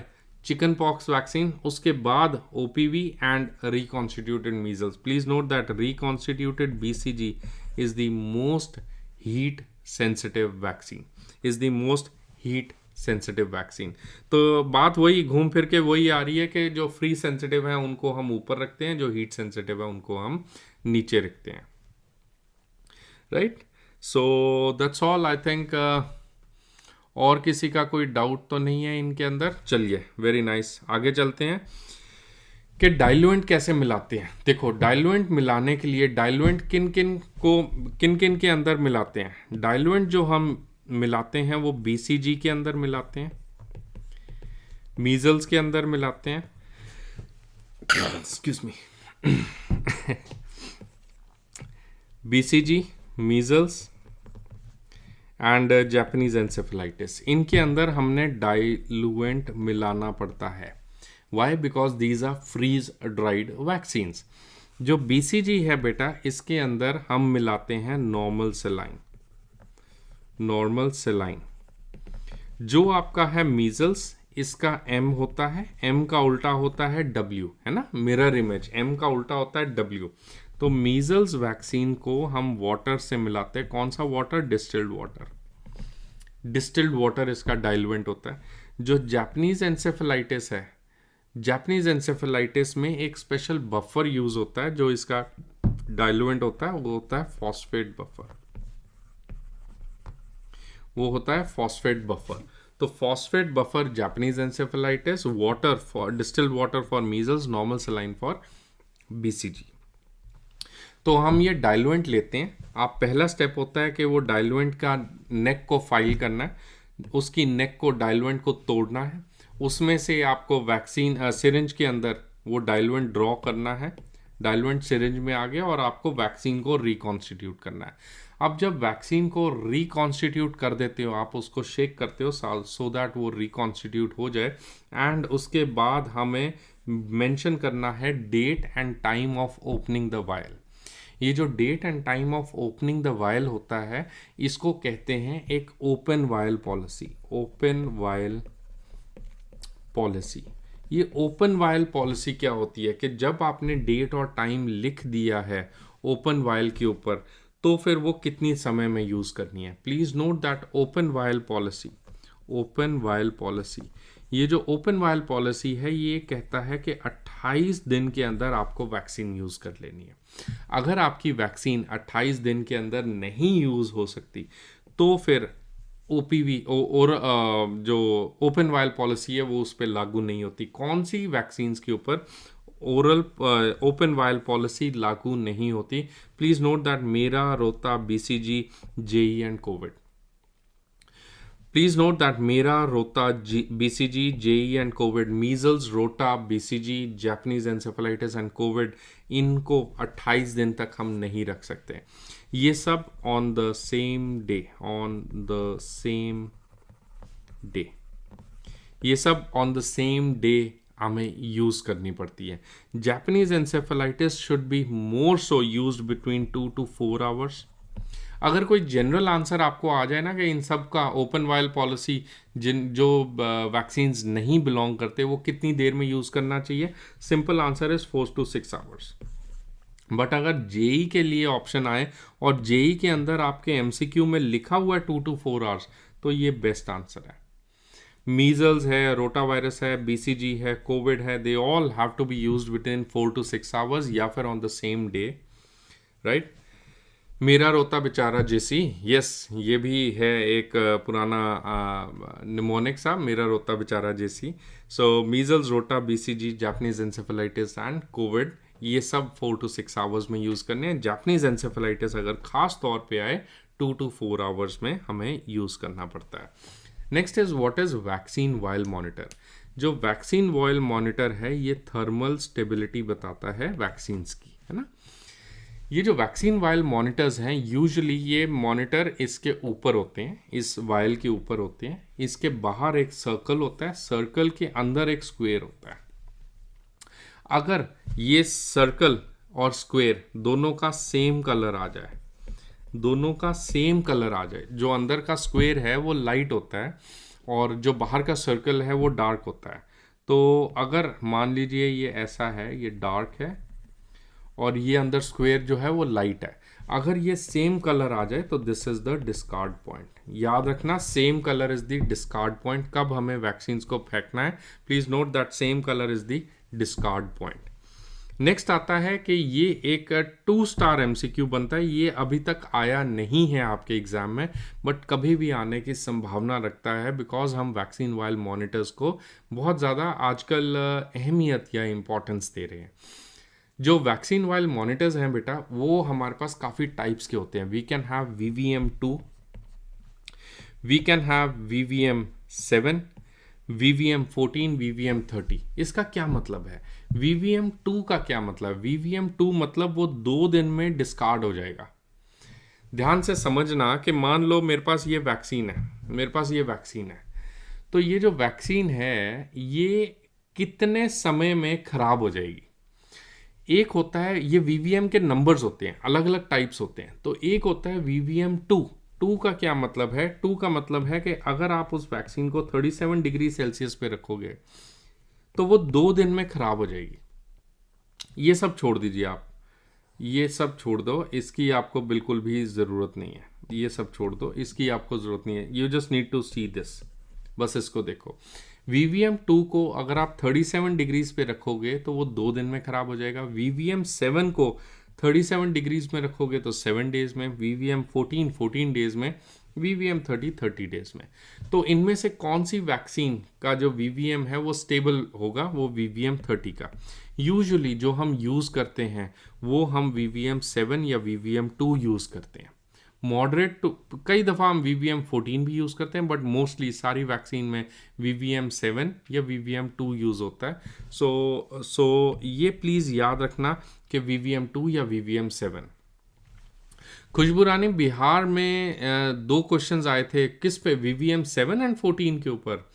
chicken pox vaccine, उसके बाद OPV and reconstituted measles. Please note that reconstituted BCG is the most heat sensitive vaccine, is the most heat sensitive vaccine. तो बात वही घूम फिर के वही आ रही है कि जो फ्री सेंसिटिव है उनको हम ऊपर रखते हैं, जो हीट सेंसिटिव है उनको हम नीचे रखते हैं, right? So that's all I think. और किसी का कोई डाउट तो नहीं है इनके अंदर? चलिए, वेरी नाइस. आगे चलते हैं कि डाइल्यूएंट कैसे मिलाते हैं. देखो, डाइल्यूएंट मिलाने के लिए डाइल्यूएंट किन किन के अंदर मिलाते हैं? डाइल्यूएंट जो हम मिलाते हैं वो बीसीजी के अंदर मिलाते हैं, मीजल्स के अंदर मिलाते हैं, excuse me, BCG, measles and Japanese encephalitis, इनके अंदर हमने डाइल्यूएंट मिलाना पड़ता है. Why? Because these are freeze dried vaccines. जो BCG है बेटा, इसके अंदर हम मिलाते हैं नॉर्मल सेलाइन. नॉर्मल सेलाइन जो आपका है मीजल्स, इसका M होता है, M का उल्टा होता है W, है ना? मिरर इमेज, M का उल्टा होता है W. तो मीजल्स वैक्सीन को हम वाटर से मिलाते हैं. कौन सा water? Distilled water. Distilled water इसका डाइल्यूएंट होता है. जो जापानीज एंसेफेलाइटिस है, जापानीज एंसेफेलाइटिस में एक स्पेशल बफर यूज होता है जो इसका डाइल्यूएंट होता है, वो होता है फॉस्फेट बफर. वो होता है फॉस्फेट बफर. तो phosphate buffer Japanese encephalitis, water for distilled water for measles, normal saline for BCG. तो हम ये डाइल्यूएंट लेते हैं. आप पहला स्टेप होता है कि वो डाइल्यूएंट का नेक को फाइल करना है, उसकी नेक को डाइल्यूएंट को तोड़ना है, उसमें से आपको वैक्सीन सिरिंज के अंदर वो डाइल्यूएंट ड्रॉ करना है. डाइल्यूएंट सिरिंज में आ गया और आपको वैक्सीन को रिकॉन्स्टिट्यूट करना है. अब जब वैक्सीन को रिकॉन्स्टिट्यूट कर देते हो, आप उसको शेक करते हो सो दैट वो रिकॉन्स्टिट्यूट हो जाए. एंड उसके बाद हमें मेंशन करना है date and time of opening the vial. ये जो date and time of opening the vial होता है, इसको कहते हैं एक open vial policy. Open vial policy. ये ओपन वायल पॉलिसी क्या होती है कि जब आपने डेट और टाइम लिख दिया है ओपन वायल के ऊपर, तो फिर वो कितनी समय में यूज करनी है. Please note that open vial policy, open vial policy, ये जो ओपन वायल पॉलिसी है ये कहता है कि 28 दिन के अंदर आपको वैक्सीन यूज कर लेनी है. अगर आपकी वैक्सीन 28 दिन के अंदर नहीं यूज हो सकती तो फिर OPV और जो ओपन वायल पॉलिसी है वो उस पर लागू नहीं होती. कौन सी वैक्सीन्स के ऊपर ओरल ओपन वायल पॉलिसी लागू नहीं होती? प्लीज नोट दैट मेरा, रोता, BCG, JE and Covid. Please note that मेरा, रोता, BCG, JE and Covid, measles, रोटा, BCG, Japanese encephalitis and Covid, इनको 28 दिन तक हम नहीं रख सकते. ये सब on the same day, on the same day, ये सब ऑन द सेम डे हमें यूज करनी पड़ती है. Japanese encephalitis should be more so used between 2 to 4 hours. अगर कोई जनरल आंसर आपको आ जाए ना कि इन सब का ओपन वायल पॉलिसी जो वैक्सीन्स नहीं बिलोंग करते वो कितनी देर में यूज़ करना चाहिए, simple answer is 4 to 6 hours. But अगर JE के लिए ऑप्शन आए और JE के अंदर आपके MCQ में लिखा हुआ है 2 to 4 आवर्स, तो ये बेस्ट आंसर है. मीजल्स है, रोटा वायरस है, BCG है, कोविड है, they all have to be used within 4 to 6 hours या फिर on the same day, right? मेरा रोता बेचारा जेसी, यस, ये भी है एक पुराना निमोनिक सा, मेरा रोता बेचारा जेसी। सो मीजल्स, रोटा, BCG, Japanese encephalitis and Covid, ये सब 4 to 6 आवर्स में यूज़ करने हैं। जापानीज एंसेफेलाइटिस अगर खास तौर पे आए 2 to 4 आवर्स में हमें यूज़ करना पड़ता है। Next is what is vaccine vial monitor. जो वैक्सीन वायल मॉनिटर है ये थर्मल स्टेबिलिटी बताता है वैक्सीन्स की, है ना। ये जो वैक्सीन वायल मॉनिटर्स हैं, यूजुअली ये मॉनिटर इसके ऊपर होते हैं, इस वायल के ऊपर होते हैं। इसके बाहर एक सर्कल होता है, सर्कल के अंदर एक स्क्वायर होता है। अगर ये सर्कल और स्क्वायर दोनों का सेम कलर आ जाए, दोनों का सेम कलर आ जाए, जो अंदर का स्क्वायर है वो लाइट होता है और जो बाहर का सर्कल है वो डार्क होता है। तो अगर मान लीजिए ये ऐसा है, ये डार्क है और ये अंदर स्क्वायर जो है वो लाइट है, अगर ये सेम कलर आ जाए तो this is the discard point. याद रखना, same colour is the discard point. कब हमें वैक्सीन्स को फेंकना है, please note that same colour is the discard point. Next आता है कि ये एक 2 स्टार एमसीक्यू बनता है। ये अभी तक आया नहीं है आपके एग्जाम में, बट कभी भी आने की संभावना रखता है, बिकॉज हम वैक्सीन वायल मॉनिटर्स को बहुत ज़्यादा आजकल अहमियत या इम्पोर्टेंस दे रहे हैं। जो वैक्सीन वायल मॉनिटर्स हैं बेटा, वो हमारे पास काफ़ी टाइप्स के होते हैं। We can have VVM2, we can have VVM7, VVM14, VVM30। इसका क्या मतलब है? VVM2 का क्या मतलब? VVM2 मतलब वो 2 दिन में डिस्कार्ड हो जाएगा। ध्यान से समझना कि मान लो मेरे पास ये वैक्सीन है, मेरे पास ये वैक्सीन है, तो ये जो वैक्सीन है ये कितने समय में खराब हो जाएगी। एक होता है, ये VVM के नंबर्स होते हैं, अलग अलग टाइप्स होते हैं। तो एक होता है VVM2। 2 का क्या मतलब है? 2 का मतलब है कि अगर आप उस वैक्सीन को 37 डिग्री सेल्सियस पे रखोगे तो वो 2 दिन में खराब हो जाएगी। ये सब छोड़ दीजिए आप, ये सब छोड़ दो, इसकी आपको बिल्कुल भी ज़रूरत नहीं है। ये सब छोड़ दो, इसकी आपको ज़रूरत नहीं है। You just need to see this, बस इसको देखो। VVM2 को अगर आप 37 डिग्रीज पे रखोगे तो वो 2 दिन में ख़राब हो जाएगा। VVM7 को 37 डिग्रीज में रखोगे तो 7 डेज़ में, VVM14 14 डेज़ में, VVM30 30 डेज़ में। तो इनमें से कौन सी वैक्सीन का जो VVM है वो स्टेबल होगा? वो VVM30 का। यूजुअली जो हम यूज़ करते हैं वो हम VVM7 या VVM2 यूज़ करते हैं। मॉडरेट टू कई दफ़ा हम VVM14 भी यूज़ करते हैं, बट मोस्टली सारी वैक्सीन में VVM7 या VVM2 यूज़ होता है। सो ये प्लीज़ याद रखना कि VVM2 या VVM7। खुशबू रानी, बिहार में 2 क्वेश्चंस आए थे, किस पे? VVM7 एंड 14 के ऊपर।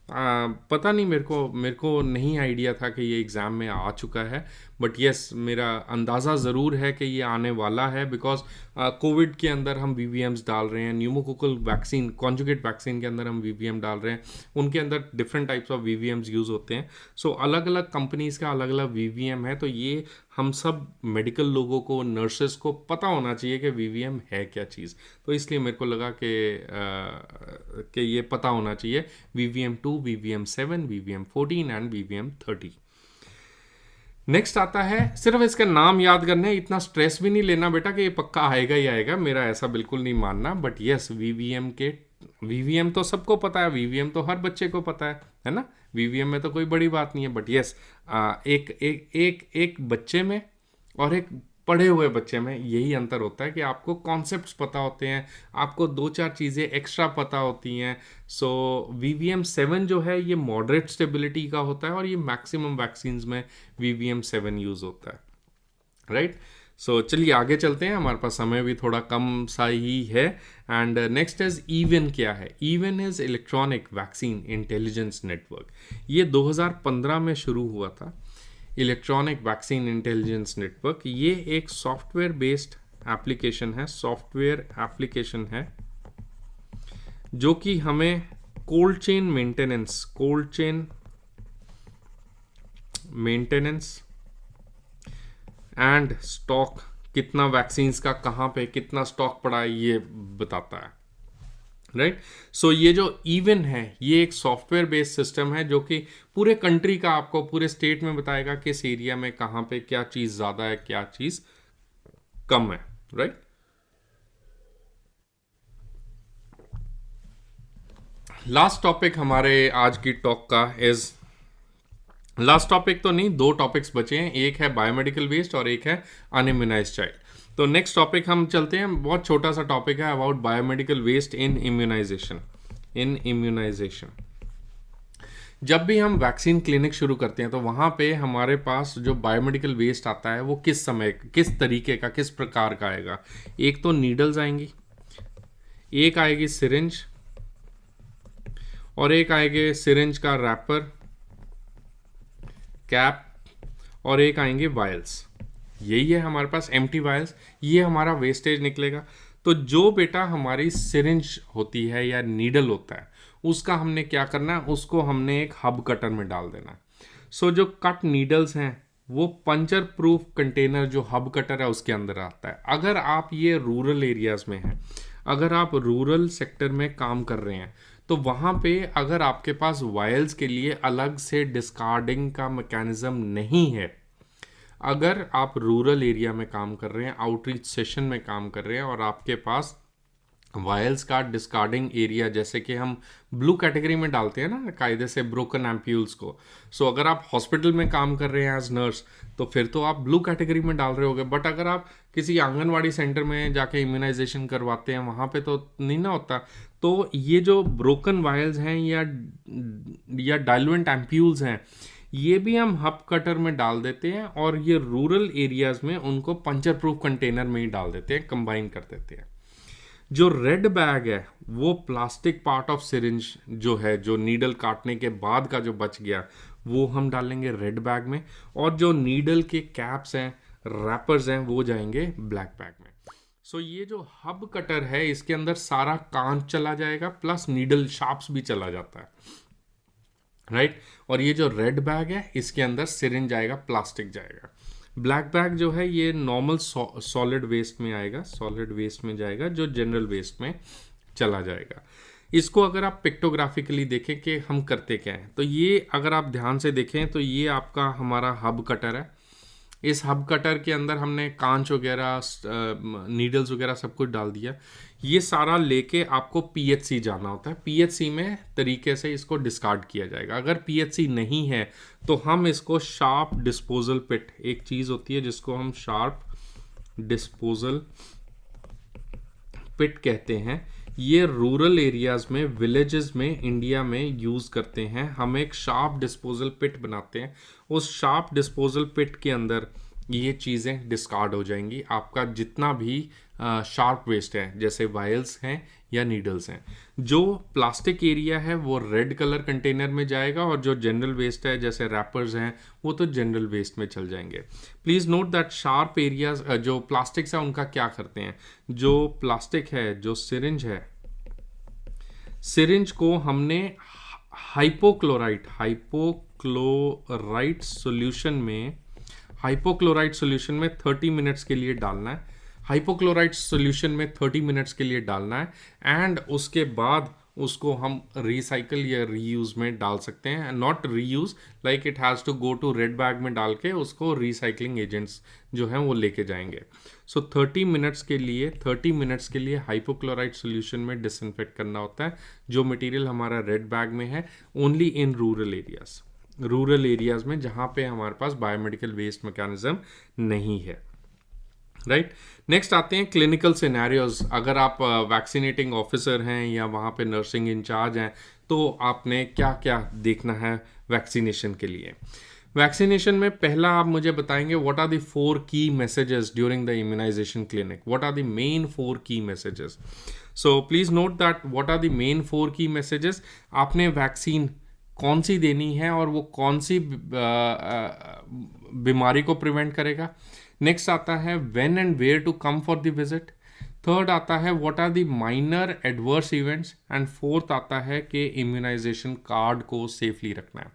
पता नहीं, मेरे को नहीं आइडिया था कि ये एग्ज़ाम में आ चुका है, बट यस मेरा अंदाज़ा ज़रूर है कि ये आने वाला है, बिकॉज कोविड के अंदर हम VVMs डाल रहे हैं, न्यूमोकोकल वैक्सीन, कॉन्जुगेट वैक्सीन के अंदर हम VVM डाल रहे हैं, उनके अंदर different types of VVMs use होते हैं। सो अलग अलग कंपनीज़ का अलग अलग VVM है, तो ये हम सब मेडिकल लोगों को, नर्सेस को पता होना चाहिए कि VVM है क्या चीज़। तो इसलिए मेरे को लगा कि ये पता होना चाहिए। VVM2, VVM7, VVM14 and VVM30। Next आता है, सिर्फ इसका नाम याद करना है, इतना स्ट्रेस भी नहीं लेना बेटा कि ये पक्का आएगा ही आएगा, मेरा ऐसा बिल्कुल नहीं मानना। बट यस, VVM तो सबको पता है, VVM तो हर बच्चे को पता है ना। VVM में तो कोई बड़ी बात नहीं है, बट यस एक बच्चे में और एक पढ़े हुए बच्चे में यही अंतर होता है कि आपको कॉन्सेप्ट्स पता होते हैं, आपको 2-4 चीज़ें एक्स्ट्रा पता होती हैं। सो VVM7 जो है ये मॉडरेट स्टेबिलिटी का होता है और ये मैक्सिमम वैक्सीन्स में VVM7 यूज़ होता है, राइट। सो चलिए आगे चलते हैं, हमारे पास समय भी थोड़ा कम सा ही है। And next is even. क्या है even? Is electronic vaccine intelligence network. ये 2015 में शुरू हुआ था, इलेक्ट्रॉनिक वैक्सीन इंटेलिजेंस नेटवर्क। ये एक सॉफ्टवेयर बेस्ड एप्लीकेशन है, सॉफ्टवेयर एप्लीकेशन है जो कि हमें cold chain maintenance and stock, कितना वैक्सीन्स का कहाँ पे कितना स्टॉक पड़ा है ये बताता है, राइट। सो ये जो इवन है ये एक सॉफ्टवेयर बेस्ड सिस्टम है जो कि पूरे कंट्री का, आपको पूरे स्टेट में बताएगा किस एरिया में कहाँ पे क्या चीज़ ज़्यादा है क्या चीज़ कम है, राइट। लास्ट टॉपिक हमारे आज की टॉक का इज, लास्ट टॉपिक तो नहीं, दो टॉपिक्स बचे हैं, एक है बायोमेडिकल वेस्ट और एक है अनइम्यूनाइज्ड चाइल्ड। तो नेक्स्ट टॉपिक हम चलते हैं, बहुत छोटा सा टॉपिक है about biomedical waste in immunization. जब भी हम वैक्सीन क्लिनिक शुरू करते हैं तो वहाँ पे हमारे पास जो बायोमेडिकल वेस्ट आता है वो किस समय, किस तरीके का, किस प्रकार का आएगा। एक तो नीडल्स आएंगी, एक आएगी सिरिंज, और एक आएंगे सिरिंज का रैपर, कैप, और एक आएंगे वायल्स। यही है हमारे पास एम्प्टी वायल्स, ये हमारा वेस्टेज निकलेगा। तो जो बेटा हमारी सिरिंज होती है या नीडल होता है उसका हमने क्या करना है, उसको हमने एक हब कटर में डाल देना है। सो जो कट नीडल्स हैं वो पंचर प्रूफ कंटेनर जो हब कटर है उसके अंदर आता है। अगर आप ये रूरल एरियाज में हैं, अगर आप रूरल सेक्टर में काम कर रहे हैं तो वहाँ पे अगर आपके पास वायल्स के लिए अलग से डिस्कार्डिंग का मैकेनिज्म नहीं है, अगर आप रूरल एरिया में काम कर रहे हैं, आउटरीच सेशन में काम कर रहे हैं और आपके पास वायल्स का डिस्कार्डिंग एरिया, जैसे कि हम ब्लू कैटेगरी में डालते हैं ना कायदे से ब्रोकन एम्प्यूल्स को, सो अगर आप हॉस्पिटल में काम कर रहे हैं एज नर्स तो फिर तो आप ब्लू कैटेगरी में डाल रहे होगे। बट अगर आप किसी आंगनवाड़ी सेंटर में जाके इम्यूनाइजेशन करवाते हैं वहाँ पे तो नहीं ना होता। तो ये जो ब्रोकन वायल्स हैं या डाइल्यूएंट एम्प्यूल्स हैं, ये भी हम हब कटर में डाल देते हैं और ये रूरल एरियाज में उनको पंचर प्रूफ कंटेनर में ही डाल देते हैं, कंबाइन कर देते हैं। जो रेड बैग है वो प्लास्टिक पार्ट ऑफ सिरिंज जो है, जो नीडल काटने के बाद का जो बच गया वो हम डालेंगे रेड बैग में, और जो नीडल के कैप्स हैं, रैपर्स हैं, वो जाएंगे ब्लैक बैग में। सो ये जो हब कटर है इसके अंदर सारा कांच चला जाएगा प्लस नीडल शार्प्स भी चला जाता है, राइट। और ये जो रेड बैग है इसके अंदर सिरिंज जाएगा, प्लास्टिक जाएगा। ब्लैक बैग जो है ये नॉर्मल सॉलिड वेस्ट में आएगा, सॉलिड वेस्ट में जाएगा जो जनरल वेस्ट में चला जाएगा। इसको अगर आप पिक्टोग्राफिकली देखें कि हम करते क्या हैं, तो ये अगर आप ध्यान से देखें तो ये आपका हमारा हब कटर है। इस हब कटर के अंदर हमने कांच वगैरह, नीडल्स वगैरह सब कुछ डाल दिया। ये सारा लेके आपको पीएचसी जाना होता है, पीएचसी में तरीके से इसको डिस्कार्ड किया जाएगा। अगर पीएचसी नहीं है तो हम इसको शार्प डिस्पोजल पिट, एक चीज़ होती है जिसको हम शार्प डिस्पोजल पिट कहते हैं, ये रूरल एरियाज में, विलेजेस में इंडिया में यूज़ करते हैं। हम एक शार्प डिस्पोजल पिट बनाते हैं, उस शार्प डिस्पोजल पिट के अंदर ये चीज़ें डिस्कार्ड हो जाएंगी। आपका जितना भी शार्प वेस्ट है, जैसे वायल्स हैं या नीडल्स हैं, जो प्लास्टिक एरिया है वो रेड कलर कंटेनर में जाएगा, और जो जनरल वेस्ट है जैसे रैपर्स हैं वो तो जनरल वेस्ट में चल जाएंगे। Please note that sharp areas जो प्लास्टिक्स है उनका क्या करते हैं, जो प्लास्टिक है, जो सिरिंज है, सिरिंज को हमने हाइपोक्लोराइट सोल्यूशन में 30 मिनट्स के लिए डालना है। हाइपोक्लोराइट सोल्यूशन में 30 मिनट्स के लिए डालना है, एंड उसके बाद उसको हम रिसाइकल या रीयूज में डाल सकते हैं। Not reuse, like it has to go to red bag में डाल के उसको रिसाइकलिंग एजेंट्स जो हैं वो लेके जाएंगे। सो 30 मिनट्स के लिए हाइपोक्लोराइट सोल्यूशन में डिसइंफेक्ट करना होता है। जो मटेरियल हमारा रेड बैग में है, ओनली इन रूरल एरियाज में जहाँ पे हमारे पास बायोमेडिकल वेस्ट मैकेनिज्म नहीं है, राइट। नेक्स्ट आते हैं क्लिनिकल सिनेरियोज। अगर आप वैक्सीनेटिंग ऑफिसर हैं या वहाँ पे नर्सिंग इंचार्ज हैं तो आपने क्या क्या देखना है वैक्सीनेशन के लिए। वैक्सीनेशन में पहला आप मुझे बताएंगे what are the 4 key messages during the immunization clinic, what are the main 4 key messages. So please note that what are the main 4 key messages. आपने वैक्सीन कौन सी देनी है और वो कौन सी बीमारी को प्रिवेंट करेगा। नेक्स्ट आता है when and where to come for the visit. Third आता है what are the minor adverse events, and fourth आता है कि इम्यूनाइजेशन कार्ड को सेफली रखना है।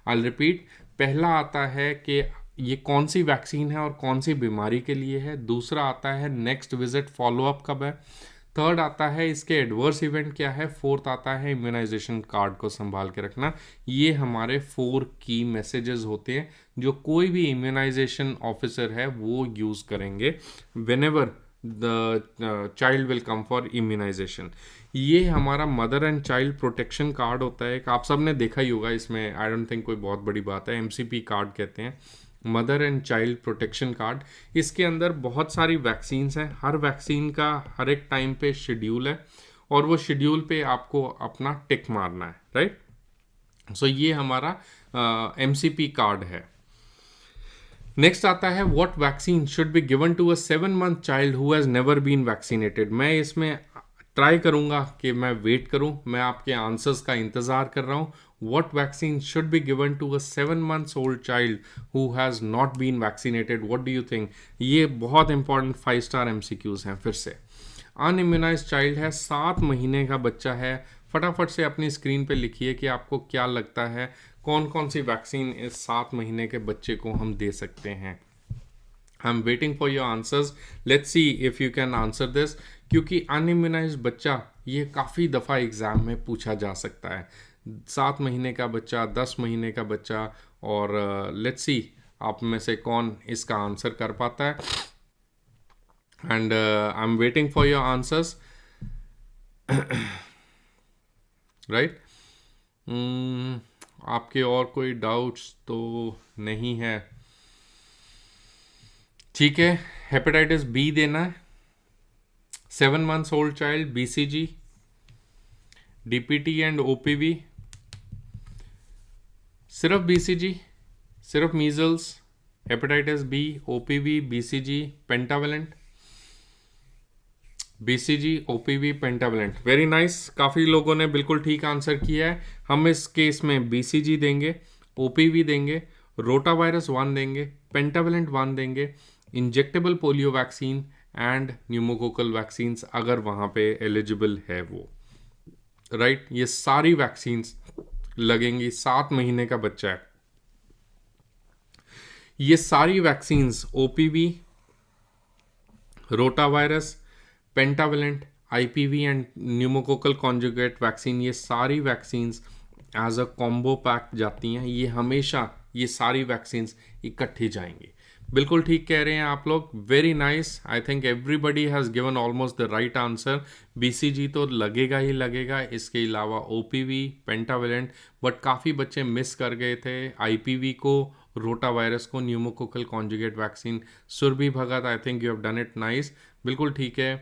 आई रिपीट, पहला आता है कि ये कौन सी वैक्सीन है और कौन सी बीमारी के लिए है। दूसरा आता है नेक्स्ट विजिट फॉलोअप कब है। थर्ड आता है इसके एडवर्स इवेंट क्या है। फोर्थ आता है इम्यूनाइजेशन कार्ड को संभाल के रखना। ये हमारे 4 की मैसेजेस होते हैं जो कोई भी इम्यूनाइजेशन ऑफिसर है वो यूज़ करेंगे whenever the child will come for immunization. ये हमारा mother and child protection card होता है, आप सब ने देखा ही होगा, इसमें आई डोंट थिंक कोई बहुत बड़ी बात है, MCP कार्ड कहते हैं, mother and child protection card. इसके अंदर बहुत सारी वैक्सीन्स हैं, हर वैक्सीन का हर एक टाइम पे शेड्यूल है और वो शेड्यूल पे आपको अपना टिक मारना है, राइट। सो ये हमारा MCP कार्ड है। नेक्स्ट आता है what vaccine should be given to a 7 month child who has never been vaccinated. मैं इसमें ट्राई करूंगा कि मैं वेट करूं, मैं आपके आंसर्स का इंतज़ार कर रहा हूं। What vaccine should be given to a 7 months old child who has not been vaccinated? What do you think? ये बहुत इंपॉर्टेंट 5 star MCQs हैं। फिर से अनइम्यूनाइज्ड चाइल्ड है, 7 महीने का बच्चा है। फटाफट से अपनी स्क्रीन पे लिखिए कि आपको क्या लगता है कौन कौन सी वैक्सीन इस 7 महीने के बच्चे को हम दे सकते हैं। आई am waiting for your answers, let's see if you can answer this, क्योंकि अनइम्यूनाइज्ड बच्चा ये काफ़ी दफ़ा एग्ज़ाम में पूछा जा सकता है। 7 महीने का बच्चा, 10 महीने का बच्चा, और लेट्स सी आप में से कौन इसका आंसर कर पाता है। And I am waiting for your answers, right. आपके और कोई डाउट्स तो नहीं है? ठीक है, हेपेटाइटिस बी देना है, 7 months old child, BCG, DPT and OPV, सिर्फ BCG, सिर्फ measles, hepatitis B, OPV, BCG, pentavalent, BCG, OPV, pentavalent. Very nice, काफ़ी लोगों ने बिल्कुल ठीक आंसर किया है। हम इस केस में BCG देंगे, OPV देंगे, रोटा वायरस 1 देंगे, पेंटावेलेंट 1 देंगे, injectable polio vaccine and pneumococcal vaccines अगर वहाँ पे एलिजिबल है वो, राइट। ये सारी वैक्सीन्स लगेंगी, 7 महीने का बच्चा है। ये सारी vaccines OPV, rotavirus, pentavalent, IPV and pneumococcal conjugate vaccine, ये सारी vaccines as a combo pack जाती हैं। ये हमेशा ये सारी वैक्सीन्स इकट्ठी जाएंगी। बिल्कुल ठीक कह रहे हैं आप लोग, very nice. I think everybody has given almost the right answer. BCG तो लगेगा ही लगेगा, इसके अलावा OPV, पेंटावेलेंट, बट काफ़ी बच्चे मिस कर गए थे IPV को, रोटा वायरस को, pneumococcal conjugate vaccine. Surabhi Bhagat, I think you have done it nice, बिल्कुल ठीक है।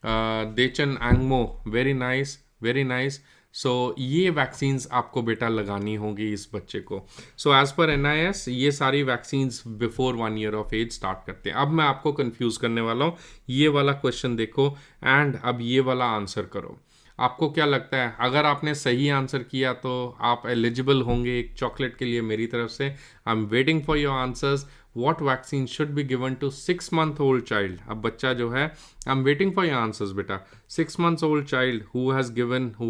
Dechen Angmo, very nice, very nice. So ये वैक्सीन्स आपको बेटा लगानी होगी इस बच्चे को। सो एज पर NIS ये सारी vaccines before 1 year of age start करते हैं। अब मैं आपको कंफ्यूज करने वाला हूँ, ये वाला क्वेश्चन देखो एंड अब ये वाला आंसर करो। आपको क्या लगता है, अगर आपने सही आंसर किया तो आप एलिजिबल होंगे एक चॉकलेट के लिए मेरी तरफ से। आई am waiting for your answers. What vaccine should be given to 6 month old child? अब बच्चा जो है, I am waiting for your answers बेटा। 6 months old child who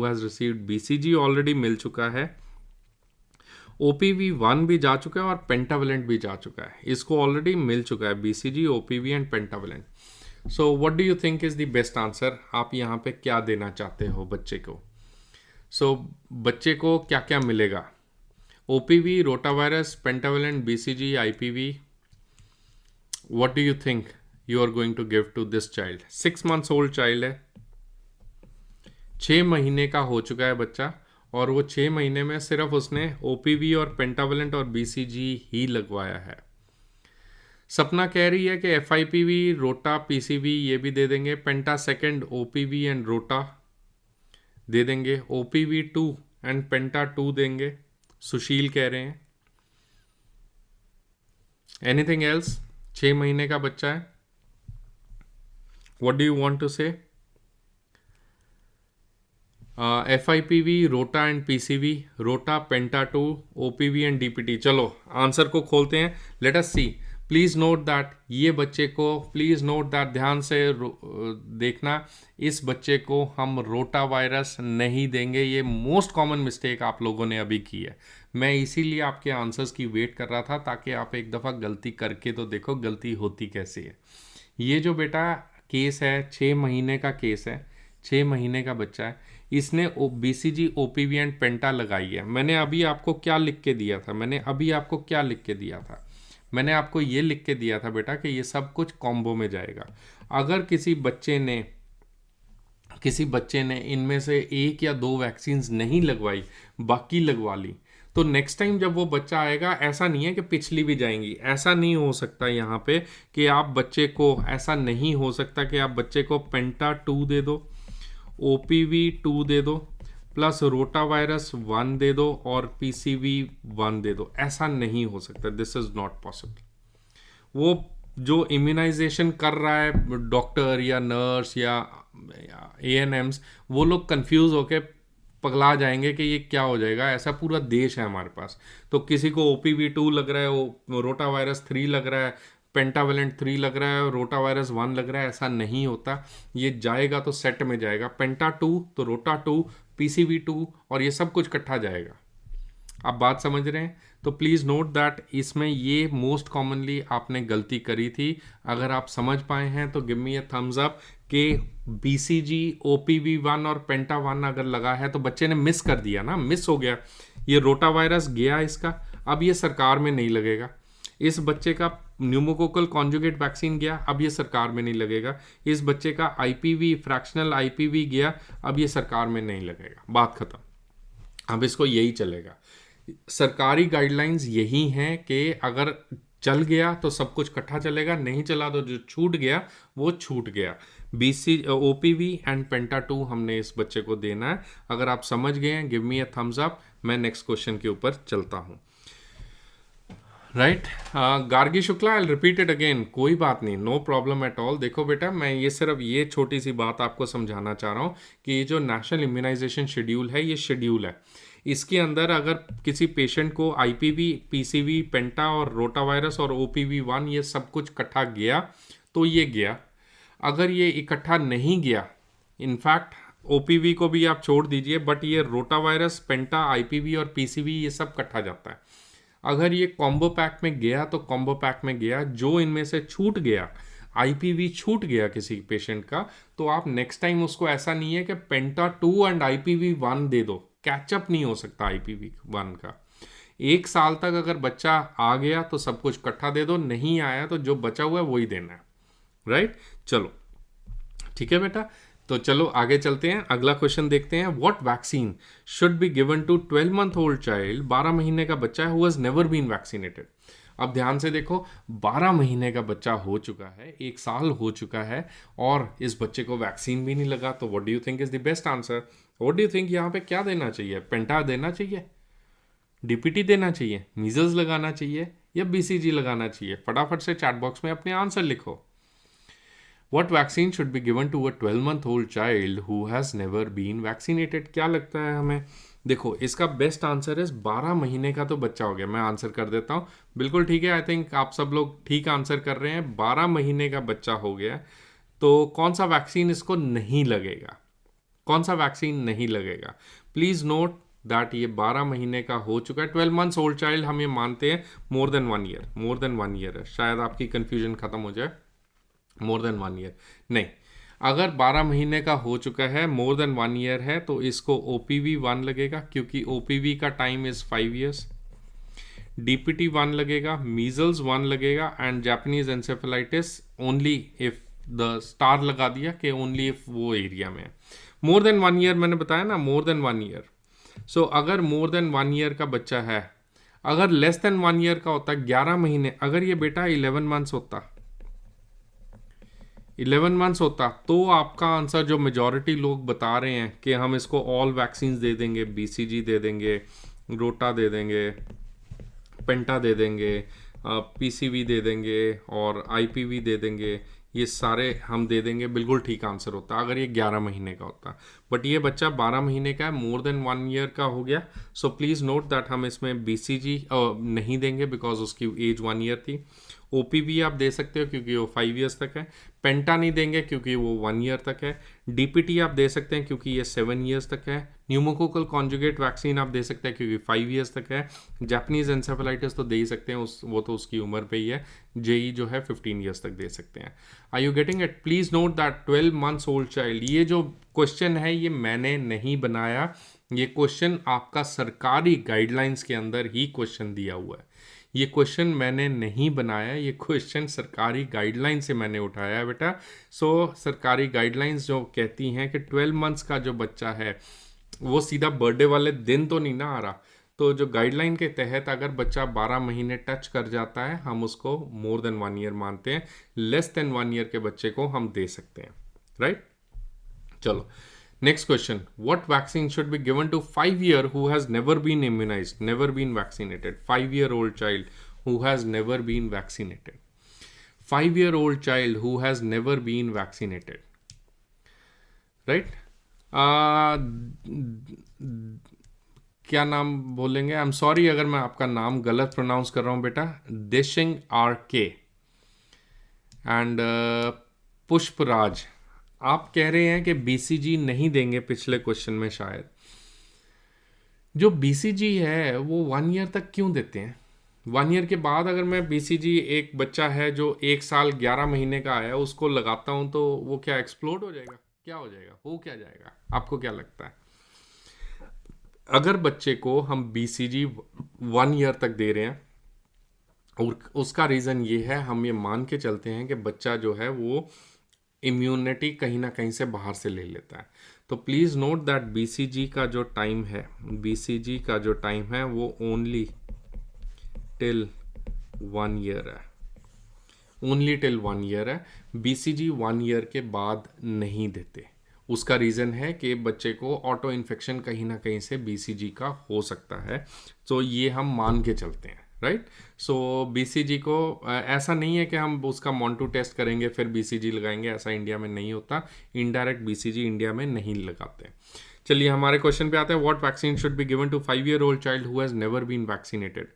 has received BCG already मिल चुका है, OPV 1 भी जा चुका है और पेंटावेलेंट भी जा चुका है, इसको ऑलरेडी मिल चुका है BCG, OPV and pentavalent. So what do you think is the best answer? आप यहाँ पे क्या देना चाहते हो बच्चे को? सो बच्चे को क्या क्या मिलेगा? OPV, rotavirus, pentavalent, BCG, IPV। What do you think you are going to give to this child? 6 months old child है, 6 महीने का हो चुका है बच्चा, और वो 6 महीने में सिर्फ उसने OPV और पेंटावेलेंट और BCG ही लगवाया है। सपना कह रही है कि FIPV, रोटा, PCV ये भी दे देंगे, पेंटा सेकेंड, OPV एंड रोटा दे देंगे, OPV 2 एंड पेंटा 2 देंगे, सुशील कह रहे हैं। Anything else? 6 महीने का बच्चा है, what do you want to say? FIPV, rota and PCV, rota, penta 2, OPV and DPT। चलो आंसर को खोलते हैं, let us see. Please note that ये बच्चे को, प्लीज़ नोट दैट, ध्यान से देखना, इस बच्चे को हम रोटा वायरस नहीं देंगे। ये मोस्ट कॉमन मिस्टेक आप लोगों ने अभी की है। मैं इसीलिए आपके आंसर्स की वेट कर रहा था ताकि आप एक दफ़ा गलती करके तो देखो गलती होती कैसी है। ये जो बेटा केस है, 6 महीने का केस है, 6 महीने का बच्चा है, इसने BCG, OPV एंड पेंटा लगाई है। मैंने अभी आपको क्या लिख के दिया था? मैंने आपको ये लिख के दिया था बेटा कि ये सब कुछ कॉम्बो में जाएगा। अगर किसी बच्चे ने इनमें से एक या दो वैक्सीन्स नहीं लगवाई, बाकी लगवा ली, तो नेक्स्ट टाइम जब वो बच्चा आएगा, ऐसा नहीं है कि पिछली भी जाएंगी, ऐसा नहीं हो सकता यहाँ पे कि आप बच्चे को, ऐसा नहीं हो सकता कि आप बच्चे को पेंटा 2 दे दो, ओपीवी 2 दे दो, प्लस रोटा वायरस 1 दे दो और पीसीवी 1 दे दो। ऐसा नहीं हो सकता, दिस इज नॉट पॉसिबल। वो जो इम्यूनाइजेशन कर रहा है डॉक्टर या नर्स या एएनएम्स, वो लोग कंफ्यूज होके पगला जाएंगे कि ये क्या हो जाएगा। ऐसा पूरा देश है हमारे पास, तो किसी को OPV2 लग रहा है, वो रोटा वायरस 3 लग रहा है, पेंटावेलेंट 3 लग रहा है, रोटा वायरस 1 लग रहा है, ऐसा नहीं होता। ये जाएगा तो सेट में जाएगा, पेंटा 2 तो रोटा 2, PCV2 और ये सब कुछ इकट्ठा जाएगा। आप बात समझ रहे हैं? तो प्लीज़ नोट दैट इसमें ये मोस्ट कॉमनली आपने गलती करी थी। अगर आप समझ पाए हैं तो give me a thumbs up कि BCG, OPV1 और पेंटा 1 अगर लगा है तो बच्चे ने मिस कर दिया ना, मिस हो गया। ये रोटा वायरस गया इसका, अब ये सरकार में नहीं लगेगा। इस बच्चे का न्यूमोकोकल कॉन्जुगेट वैक्सीन गया, अब ये सरकार में नहीं लगेगा। इस बच्चे का IPV, फ्रैक्शनल IPV गया, अब ये सरकार में नहीं लगेगा। बात खत्म। अब इसको यही चलेगा। सरकारी गाइडलाइंस यही हैं कि अगर चल गया तो सब कुछ इकट्ठा चलेगा, नहीं चला तो जो छूट गया वो छूट गया। OPV एंड पेंटा 2 हमने इस बच्चे को देना है। अगर आप समझ गए हैं, give me a thumbs up. मैं नेक्स्ट क्वेश्चन के ऊपर चलता हूँ। Right, Gargi Shukla, I repeat it again, कोई बात नहीं, नो प्रॉब्लम एट ऑल। देखो बेटा, मैं ये सिर्फ ये छोटी सी बात आपको समझाना चाह रहा हूँ कि ये जो नेशनल इम्यूनाइजेशन शेड्यूल है, ये शेड्यूल है। इसके अंदर अगर किसी पेशेंट को IPV, PCV, पेंटा और रोटा वायरस और OPV1 ये सब कुछ इकट्ठा गया तो ये गया। अगर ये इकट्ठा नहीं गया, इनफैक्ट OPV को भी आप छोड़ दीजिए, बट ये रोटा वायरस, पेंटा, IPV और PCV ये सब इकट्ठा जाता है। अगर ये कॉम्बो पैक में गया तो कॉम्बो पैक में गया। जो इनमें से छूट गया, IPV छूट गया किसी पेशेंट का, तो आप नेक्स्ट टाइम उसको, ऐसा नहीं है कि पेंटा 2 एंड IPV1 दे दो, कैचअप नहीं हो सकता IPV1 का। 1 साल तक अगर बच्चा आ गया तो सब कुछ इकट्ठा दे दो, नहीं आया तो जो बचा हुआ है वही देना है। राइट, चलो ठीक है बेटा, तो चलो आगे चलते हैं। अगला क्वेश्चन देखते हैं। What vaccine should be given to 12 month old child, 12 महीने का बच्चा है, who has never been vaccinated. अब ध्यान से देखो, 12 महीने का बच्चा हो चुका है, 1 साल हो चुका है और इस बच्चे को वैक्सीन भी नहीं लगा, तो what do you think is the best answer? What do you think यहाँ पे क्या देना चाहिए? पेंटा देना चाहिए, DPT देना चाहिए, मीजल्स लगाना चाहिए या BCG लगाना चाहिए? फटाफट से चैट बॉक्स में अपने आंसर लिखो। What vaccine should be given to a 12 month old child who has never been vaccinated? क्या लगता है हमें? देखो, इसका बेस्ट आंसर है 12 महीने का तो बच्चा हो गया। मैं आंसर कर देता हूँ, बिल्कुल ठीक है। आई थिंक आप सब लोग ठीक आंसर कर रहे हैं। 12 महीने का बच्चा हो गया, तो कौन सा वैक्सीन इसको नहीं लगेगा? कौन सा वैक्सीन नहीं लगेगा? प्लीज़ नोट दैट ये 12 महीने का हो चुका है। 12 months old चाइल्ड हम ये मानते हैं मोर देन 1 year, मोर देन 1 year है। शायद आपकी कन्फ्यूजन खत्म हो जाए। मोर देन 1 year नहीं, अगर 12 महीने का हो चुका है, मोर देन 1 year है, तो इसको OPV1 लगेगा, क्योंकि OPV का टाइम इज़ 5 years। DPT 1 लगेगा, मीजल्स 1 लगेगा and Japanese encephalitis only if the star लगा दिया कि ओनली इफ वो एरिया में है। मोर देन 1 year मैंने बताया ना, मोर देन 1 year। सो अगर मोर देन 1 year का बच्चा है, अगर लेस देन 1 year का होता, 11 महीने, अगर ये बेटा 11 months होता, 11 months होता, तो आपका आंसर जो मेजॉरिटी लोग बता रहे हैं कि हम इसको ऑल वैक्सीन दे देंगे, BCG दे देंगे, रोटा दे देंगे, पेंटा दे देंगे, PCV दे देंगे और IPV दे देंगे, ये सारे हम दे देंगे, बिल्कुल ठीक आंसर होता अगर ये 11 महीने का होता। बट ये बच्चा 12 महीने का है, मोर देन 1 year का हो गया। सो प्लीज़ नोट दैट हम इसमें BCG नहीं देंगे बिकॉज उसकी एज 1 year थी। OPV आप दे सकते हो क्योंकि वो 5 years तक है। पेंटा नहीं देंगे क्योंकि वो 1 year तक है। DPT आप दे सकते हैं क्योंकि ये 7 years तक है। न्यूमोकोकल कॉन्जुगेट वैक्सीन आप दे सकते हैं क्योंकि 5 years तक है। जापानीज एंसेफेलाइटिस तो दे ही सकते हैं, वो तो उसकी उम्र पे ही है। JE जो है 15 years तक दे सकते हैं। Are you getting it? Please note that 12 months old child, ये जो क्वेश्चन है ये मैंने नहीं बनाया, ये क्वेश्चन आपका सरकारी गाइडलाइंस के अंदर ही क्वेश्चन दिया हुआ है। ये क्वेश्चन मैंने नहीं बनाया, ये क्वेश्चन सरकारी गाइडलाइन से मैंने उठाया है बेटा। सो सरकारी गाइडलाइंस जो कहती हैं कि 12 मंथ्स का जो बच्चा है वो सीधा बर्थडे वाले दिन तो नहीं ना आ रहा, तो जो गाइडलाइन के तहत अगर बच्चा 12 महीने टच कर जाता है हम उसको मोर देन 1 ईयर मानते हैं, लेस देन 1 ईयर के बच्चे को हम दे सकते हैं, राइट। चलो next question, what vaccine should be given to 5-year who has never been immunized, never been vaccinated? 5-year-old child who has never been vaccinated. 5-year-old child who has never been vaccinated, right? क्या नाम बोलेंगे? आई एम सॉरी अगर मैं आपका नाम गलत प्रोनाउंस कर रहा हूं बेटा। देशिंग आर के एंड पुष्पराज, आप कह रहे हैं कि बीसीजी नहीं देंगे पिछले क्वेश्चन में शायद। जो बीसीजी है वो 1 ईयर तक क्यों देते हैं? 1 ईयर के बाद अगर मैं बीसीजी, एक बच्चा है जो 1 साल 11 महीने का है उसको लगाता हूं तो वो क्या एक्सप्लोड हो जाएगा? क्या हो जाएगा? हो क्या जाएगा? आपको क्या लगता है? अगर बच्चे को हम बीसीजी 1 ईयर तक दे रहे हैं और उसका रीज़न ये है, हम ये मान के चलते हैं कि बच्चा जो है वो इम्यूनिटी कहीं ना कहीं से बाहर से ले लेता है, तो प्लीज़ नोट दैट बीसीजी का जो टाइम है, बीसीजी का जो टाइम है वो ओनली टिल 1 ईयर है, ओनली टिल 1 ईयर है। बीसीजी 1 ईयर के बाद नहीं देते। उसका रीज़न है कि बच्चे को ऑटो इन्फेक्शन कहीं ना कहीं से बीसीजी का हो सकता है, तो ये हम मान के चलते हैं, राइट। सो बीसीजी को ऐसा नहीं है कि हम उसका मॉन्टू टेस्ट करेंगे फिर बीसीजी लगाएंगे, ऐसा इंडिया में नहीं होता। इनडायरेक्ट बीसीजी इंडिया में नहीं लगाते। चलिए हमारे क्वेश्चन पे आते हैं, what vaccine should be given to 5-year-old child who has never been vaccinated.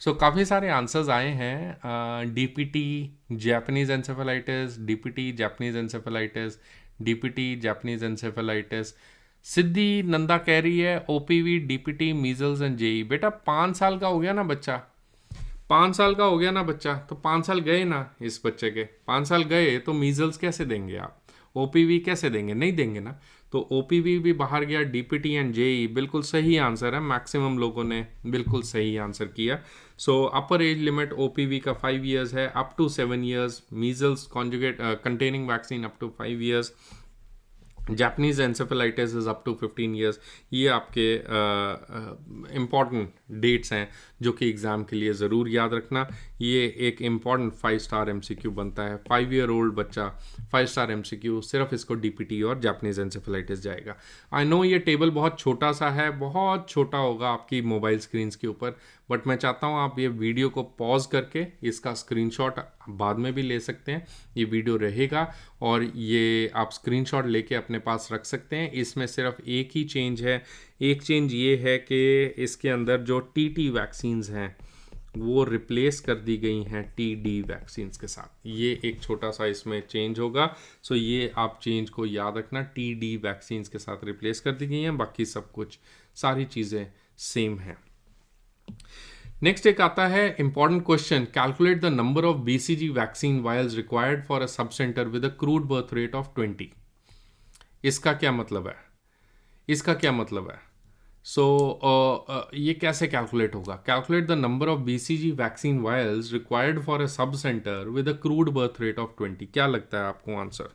So काफ़ी सारे आंसर्स आए हैं। DPT Japanese encephalitis, DPT Japanese encephalitis, DPT Japanese encephalitis. Siddhi Nanda कह रही है OPV, DPT, measles and JE. बेटा 5 साल का हो गया ना बच्चा, 5 साल का हो गया ना बच्चा, तो 5 साल गए ना इस बच्चे के, 5 साल गए तो मीजल्स कैसे देंगे आप? ओपीवी कैसे देंगे? नहीं देंगे ना। तो ओपीवी भी बाहर गया, डीपीटी एंड जेई बिल्कुल सही आंसर है। मैक्सिमम लोगों ने बिल्कुल सही आंसर किया। So upper age limit OPV का 5 इयर्स है, up to 7 years. Measles conjugate containing vaccine up to 5 years. Japanese encephalitis is up to 15 years. ये आपके इम्पॉर्टेंट डेट्स हैं जो कि एग्ज़ाम के लिए ज़रूर याद रखना। ये एक इम्पॉर्टेंट 5 स्टार एमसीक्यू बनता है। 5-year-old बच्चा 5 स्टार एमसीक्यू, सिर्फ इसको डीपीटी और जापानीज एंसेफेलाइटिस जाएगा। आई नो ये टेबल बहुत छोटा सा है, बहुत छोटा होगा आपकी मोबाइल स्क्रीन्स के ऊपर, बट मैं चाहता हूँ आप ये वीडियो को पॉज करके इसका स्क्रीनशॉट बाद में भी ले सकते हैं। ये वीडियो रहेगा और ये आप स्क्रीनशॉट लेके अपने पास रख सकते हैं। इसमें सिर्फ एक ही चेंज है, एक चेंज ये है कि इसके अंदर जो टीटी वैक्सीन्स हैं वो रिप्लेस कर दी गई हैं टीडी वैक्सीन्स के साथ। ये एक छोटा सा इसमें चेंज होगा। सो ये आप चेंज को याद रखना, टीडी वैक्सीन्स के साथ रिप्लेस कर दी गई हैं, बाकी सब कुछ सारी चीज़ें सेम हैं। नेक्स्ट एक आता है important question, calculate the number of BCG vaccine vials required for a sub centre with a crude birth rate of 20। इसका क्या मतलब है? इसका क्या मतलब है? ये कैसे कैलकुलेट होगा? Calculate the number of BCG vaccine vials required for a sub centre with a crude birth rate of 20। क्या लगता है आपको आंसर?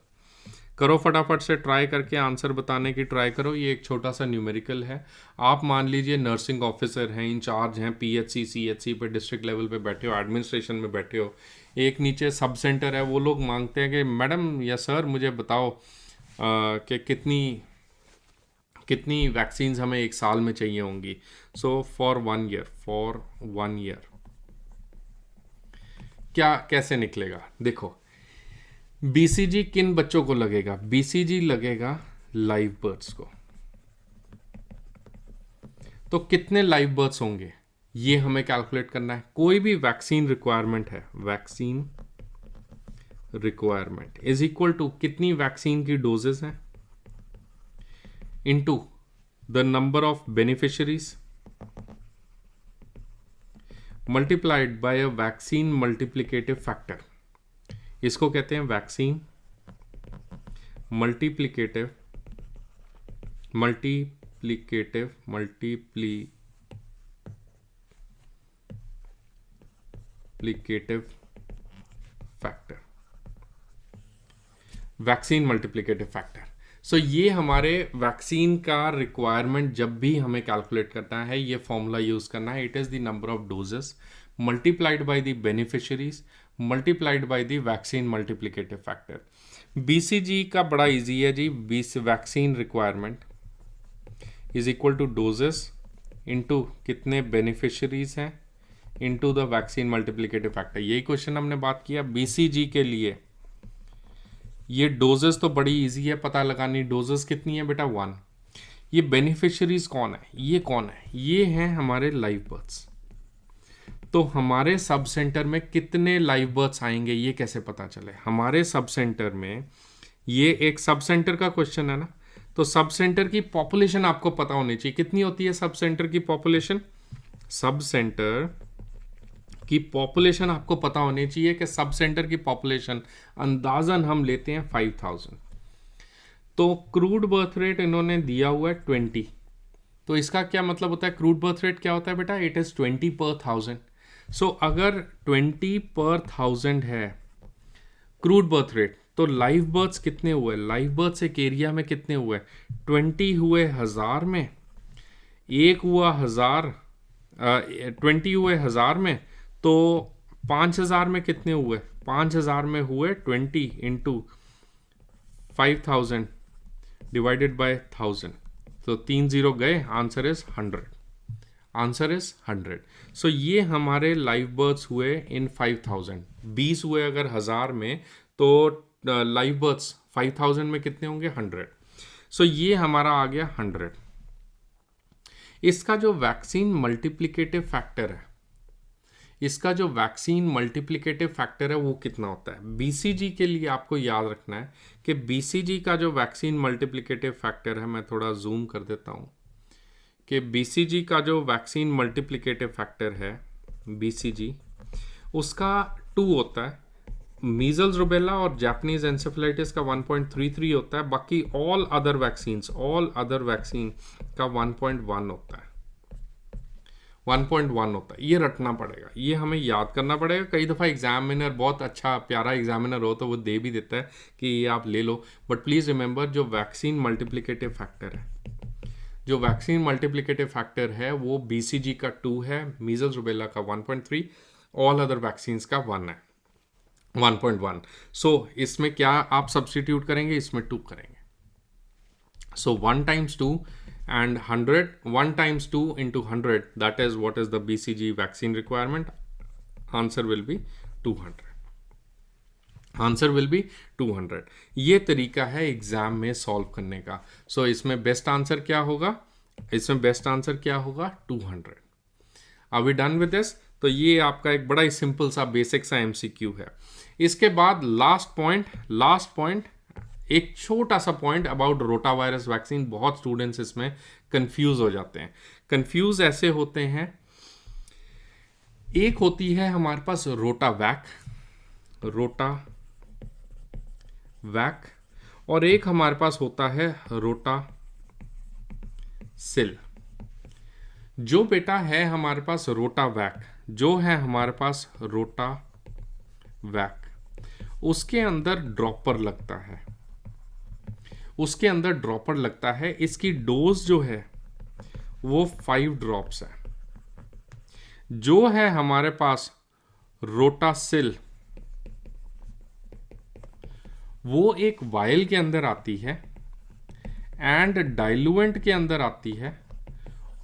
करो फटाफट से, ट्राई करके आंसर बताने की ट्राई करो। ये एक छोटा सा न्यूमेरिकल है। आप मान लीजिए नर्सिंग ऑफिसर हैं, इंचार्ज हैं, पीएचसी सीएचसी पे डिस्ट्रिक्ट लेवल पे बैठे हो, एडमिनिस्ट्रेशन में बैठे हो, एक नीचे सब सेंटर है। वो लोग मांगते हैं कि मैडम या सर मुझे बताओ कि कितनी वैक्सीन्स हमें एक साल में चाहिए होंगी। सो फॉर 1 ईयर क्या कैसे निकलेगा? देखो, बीसीजी किन बच्चों को लगेगा? बीसीजी लगेगा लाइव बर्ड्स को। तो कितने लाइव बर्ड्स होंगे ये हमें कैलकुलेट करना है। कोई भी वैक्सीन रिक्वायरमेंट है, vaccine requirement is equal to कितनी वैक्सीन की डोजेस हैं into the number of beneficiaries multiplied by a vaccine multiplicative factor. इसको कहते हैं vaccine multiplicative multiplicative factor, vaccine multiplicative factor. So ये हमारे वैक्सीन का रिक्वायरमेंट जब भी हमें कैलकुलेट करना है, ये फॉर्मूला यूज करना है। It is the number of doses multiplied by the beneficiaries multiplied by the vaccine multiplicative factor. BCG का बड़ा इजी है जी, vaccine requirement is equal to doses into कितने बेनिफिशियरीज हैं into the vaccine multiplicative factor. यही क्वेश्चन हमने बात किया बीसीजी के लिए। ये डोजेस तो बड़ी इजी है पता लगानी, डोजेस कितनी है बेटा 1। ये बेनिफिशियरीज कौन है, ये कौन है, ये हैं हमारे लाइव बर्थ्स। तो हमारे सब सेंटर में कितने लाइव बर्थ्स आएंगे ये कैसे पता चले? हमारे सब सेंटर में, ये एक सब सेंटर का क्वेश्चन है ना, तो सब सेंटर की पॉपुलेशन आपको पता होनी चाहिए। कितनी होती है सब सेंटर की पॉपुलेशन? सब सेंटर की पॉपुलेशन आपको पता होनी चाहिए कि सब सेंटर की पॉपुलेशन अंदाजन हम लेते हैं 5000। तो क्रूड बर्थ रेट इन्होंने दिया हुआ है 20। तो इसका क्या मतलब होता है? क्रूड बर्थ रेट क्या होता है बेटा? इट इज 20 पर 1000। सो अगर 20 पर 1000 है क्रूड बर्थ रेट, तो लाइव बर्थ्स कितने हुए? लाइव बर्थ्स एक एरिया में कितने हुए? 20 हुए 1000 में, एक हुआ 1000, 20 हुए 1000 में, तो 5000 में कितने हुए? 5000 में हुए 20 इंटू 5000 डिवाइडेड बाय 1000, तो 3 0 गए, आंसर इज 100। Answer is 100। सो ये हमारे लाइव बर्थ्स हुए इन 5000। 20 हुए अगर 1000 में, तो लाइव बर्थ्स 5000 में कितने होंगे? 100। सो ये हमारा आ गया 100। इसका जो वैक्सीन मल्टीप्लिकेटिव फैक्टर है, इसका जो वैक्सीन मल्टीप्लिकेटिव फैक्टर है वो कितना होता है? बीसीजी के लिए आपको याद रखना है कि बीसीजी का जो वैक्सीन मल्टीप्लिकेटिव फैक्टर है, मैं थोड़ा जूम कर देता हूँ, कि बीसीजी का जो वैक्सीन मल्टीप्लिकेटिव फैक्टर है बीसीजी, उसका 2 होता है। मीजल्स रूबेला और जापानीज एंसेफेलाइटिस का 1.33 होता है। बाकी ऑल अदर वैक्सीन का 1.1 होता है। 1.1 होता है। ये रटना पड़ेगा, ये हमें याद करना पड़ेगा। कई दफ़ा एग्जामिनर बहुत अच्छा प्यारा एग्जामिनर हो तो वो दे भी देता है कि ये आप ले लो, बट प्लीज़ रिमेंबर जो वैक्सीन मल्टीप्लिकेटिव फैक्टर है, जो वैक्सीन मल्टीप्लिकेटिव फैक्टर है वो बीसीजी का 2 है, मीजल्स रूबेला का 1.3, ऑल अदर वैक्सीन्स का 1 है, 1.1। सो इसमें क्या आप सब्सटीट्यूट करेंगे? इसमें 2 करेंगे। सो 1 times 2 and 100, 1 times 2 into 100, that is what is the BCG vaccine requirement. Answer will be 200. Answer will be 200। ये तरीका है एग्जाम में सॉल्व करने का। सो इसमें बेस्ट आंसर क्या होगा? इसमें बेस्ट आंसर क्या होगा? 200। Are we done with this? तो ये आपका एक बड़ा ही सिंपल सा बेसिक सा एमसीक्यू है। इसके बाद लास्ट पॉइंट एक छोटा सा point about rotavirus vaccine. बहुत स्टूडेंट्स इसमें कंफ्यूज हो जाते हैं। कंफ्यूज ऐसे होते हैं, एक होती है हमारे पास रोटा वैक, और एक हमारे पास होता है रोटा सिल। जो बेटा है हमारे पास रोटा वैक, जो है हमारे पास रोटा वैक, उसके अंदर ड्रॉपर लगता है। इसकी डोज जो है वो 5 ड्रॉप्स है। जो है हमारे पास रोटासिल, वो एक वायल के अंदर आती है एंड डाइल्यूएंट के अंदर आती है।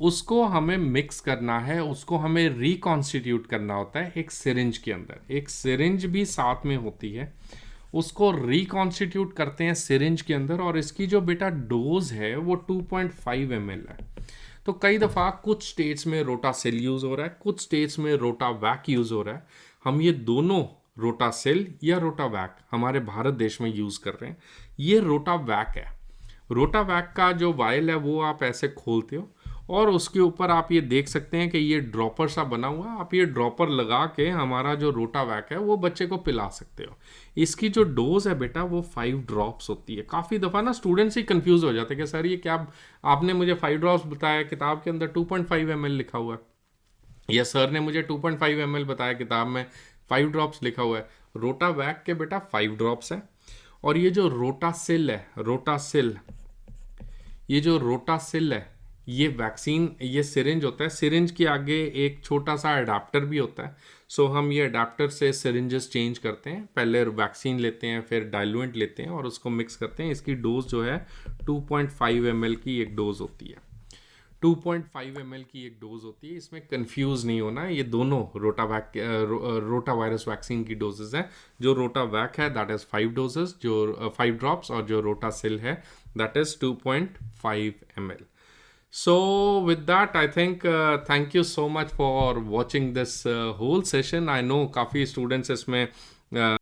उसको हमें मिक्स करना है, उसको हमें रिकॉन्स्टिट्यूट करना होता है एक सिरिंज के अंदर। एक सिरिंज भी साथ में होती है, उसको रिकॉन्स्टिट्यूट करते हैं सिरिंज के अंदर, और इसकी जो बेटा डोज है वो 2.5 ml है। तो कई दफ़ा कुछ स्टेट्स में रोटासिल यूज़ हो रहा है, कुछ स्टेट्स में रोटा वैक यूज़ हो रहा है। हम ये दोनों रोटासिल या रोटा वैक हमारे भारत देश में यूज़ कर रहे हैं। ये रोटा वैक है। रोटा वैक का जो वायल है वो आप ऐसे खोलते हो और उसके ऊपर आप ये देख सकते हैं कि ये ड्रॉपर सा बना हुआ है। आप ये ड्रॉपर लगा के हमारा जो रोटा वैक है वो बच्चे को पिला सकते हो। इसकी जो डोज है बेटा वो 5 ड्रॉप्स होती है। काफ़ी दफ़ा ना स्टूडेंट्स ही कंफ्यूज हो जाते हैं कि सर ये क्या आपने मुझे 5 ड्रॉप्स बताया, किताब के अंदर 2.5 ml लिखा हुआ है। ये सर ने मुझे 2.5 ml बताया, किताब में 5 ड्रॉप्स लिखा हुआ है। रोटावैक के बेटा 5 ड्रॉप्स है। और ये जो रोटासिल है, रोटासिल, ये जो रोटासिल है, ये वैक्सीन, ये सिरिंज होता है, सिरिंज के आगे एक छोटा सा अडाप्टर भी होता है। सो हम ये अडाप्टर से सिरिंजेस चेंज करते हैं, पहले वैक्सीन लेते हैं, फिर डाइल्यूएंट लेते हैं और उसको मिक्स करते हैं। इसकी डोज जो है 2.5 ml की एक डोज होती है। 2.5 ml की एक डोज होती है, इसमें कंफ्यूज नहीं होना है। ये दोनों रोटा वायरस वैक्सीन की डोजेस हैं। जो रोटावैक है दैट इज 5 डोजेस, जो 5 ड्रॉप्स, और जो रोटासिल है that is 2.5 ml. So with that, I think thank you so much for watching this whole session. I know काफ़ी students इसमें